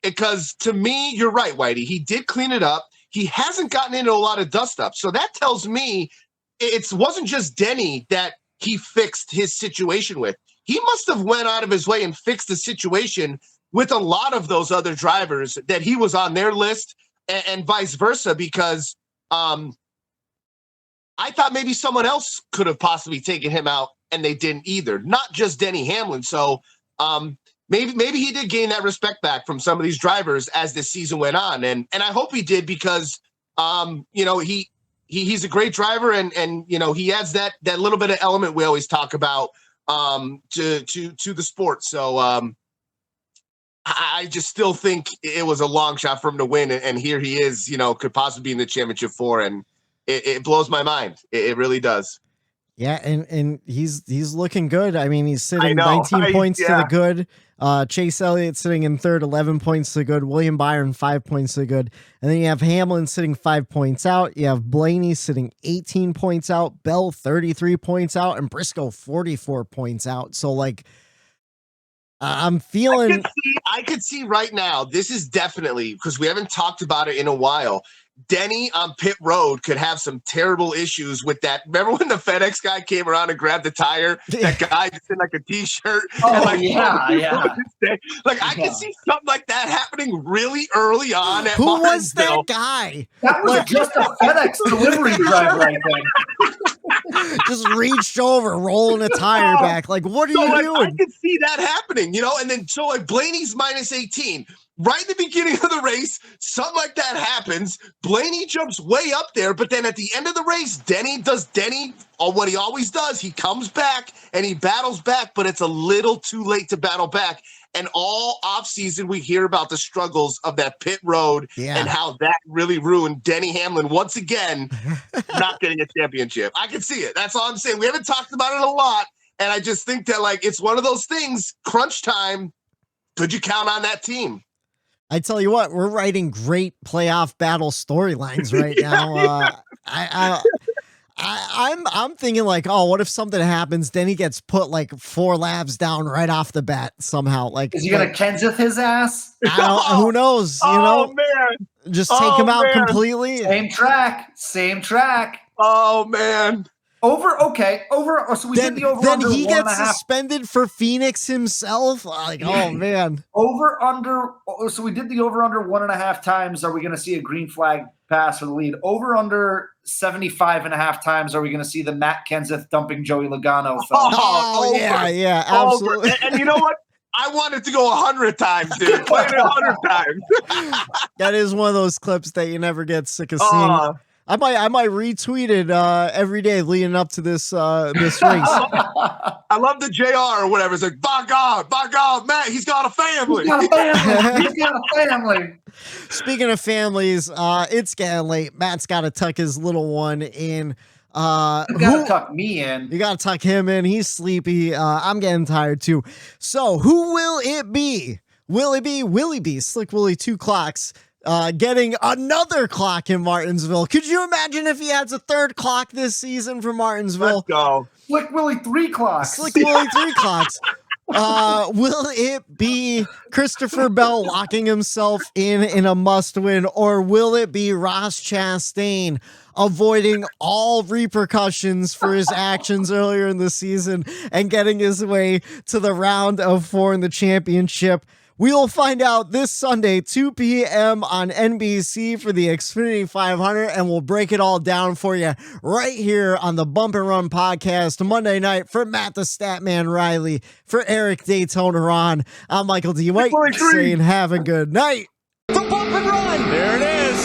because to me, you're right, Whitey, he did clean it up. He hasn't gotten into a lot of dust up. So that tells me it wasn't just Denny that he fixed his situation with. He must have went out of his way and fixed the situation with a lot of those other drivers that he was on their list and vice versa, because I thought maybe someone else could have possibly taken him out, and they didn't either. Not just Denny Hamlin. So maybe he did gain that respect back from some of these drivers as this season went on, and I hope he did because he's a great driver, and he adds that little bit of element we always talk about to the sport. So I just still think it was a long shot for him to win, and here he is, could possibly be in the championship 4, and it blows my mind. It really does. Yeah, and he's looking good. I mean, he's sitting 19 points to the good. Chase Elliott sitting in third, 11 points to the good. William Byron, 5 points to the good. And then you have Hamlin sitting 5 points out. You have Blaney sitting 18 points out. Bell, 33 points out. And Briscoe, 44 points out. So, I'm feeling... I could see right now, this is definitely, because we haven't talked about it in a while, Denny on pit road could have some terrible issues with that. Remember when the FedEx guy came around and grabbed the tire? That guy just in a t-shirt. Oh, yeah. I could see something like that happening really early on at Who Martinsville. was that guy? That was just a FedEx delivery driver, I think. Just reached over, rolling a tire back. What are you doing? I could see that happening, and then Blaney's minus 18. Right in the beginning of the race, something like that happens. Blaney jumps way up there, but then at the end of the race, Denny what he always does. He comes back and he battles back, but it's a little too late to battle back. And all offseason, we hear about the struggles of that pit road and how that really ruined Denny Hamlin once again, not getting a championship. I can see it. That's all I'm saying. We haven't talked about it a lot, and I just think that it's one of those things. Crunch time. Could you count on that team? I tell you what, we're writing great playoff battle storylines right now. I'm thinking what if something happens? Then he gets put 4 laps down right off the bat somehow. Is he gonna Kenseth his ass? Who knows? Man, just take him out completely. Same track. Oh man. So we did the over under. Then he gets suspended for Phoenix himself. Oh man. So we did the over under 1.5 times. Are we going to see a green flag pass for the lead? Over under 75.5 times. Are we going to see the Matt Kenseth dumping Joey Logano? Oh yeah, absolutely. And you know what? I wanted to go 100 times, dude. Play it 100 times. That is one of those clips that you never get sick of seeing. I might retweet it every day leading up to this race. I love the JR or whatever. It's by God, Matt, he's got a family. He's got a family. Speaking of families, it's getting late. Matt's got to tuck his little one in. You gotta tuck me in. You gotta tuck him in. He's sleepy. I'm getting tired too. So who will it be? Will it be Willie B, Slick Willie 2 clocks? Getting another clock in Martinsville. Could you imagine if he adds a 3rd clock this season for Martinsville? Let's go. Slick Willie 3 clocks. Slick Willie 3 clocks. Will it be Christopher Bell locking himself in a must-win, or will it be Ross Chastain avoiding all repercussions for his actions earlier in the season and getting his way to the round of 4 in the championship? We'll find out this Sunday, 2 p.m. on NBC for the Xfinity 500, and we'll break it all down for you right here on the Bump and Run podcast Monday night. For Matt the Statman Reilly, for Eric Daytona Ron, I'm Michael D. White saying have a good night. The Bump and Run. There it is.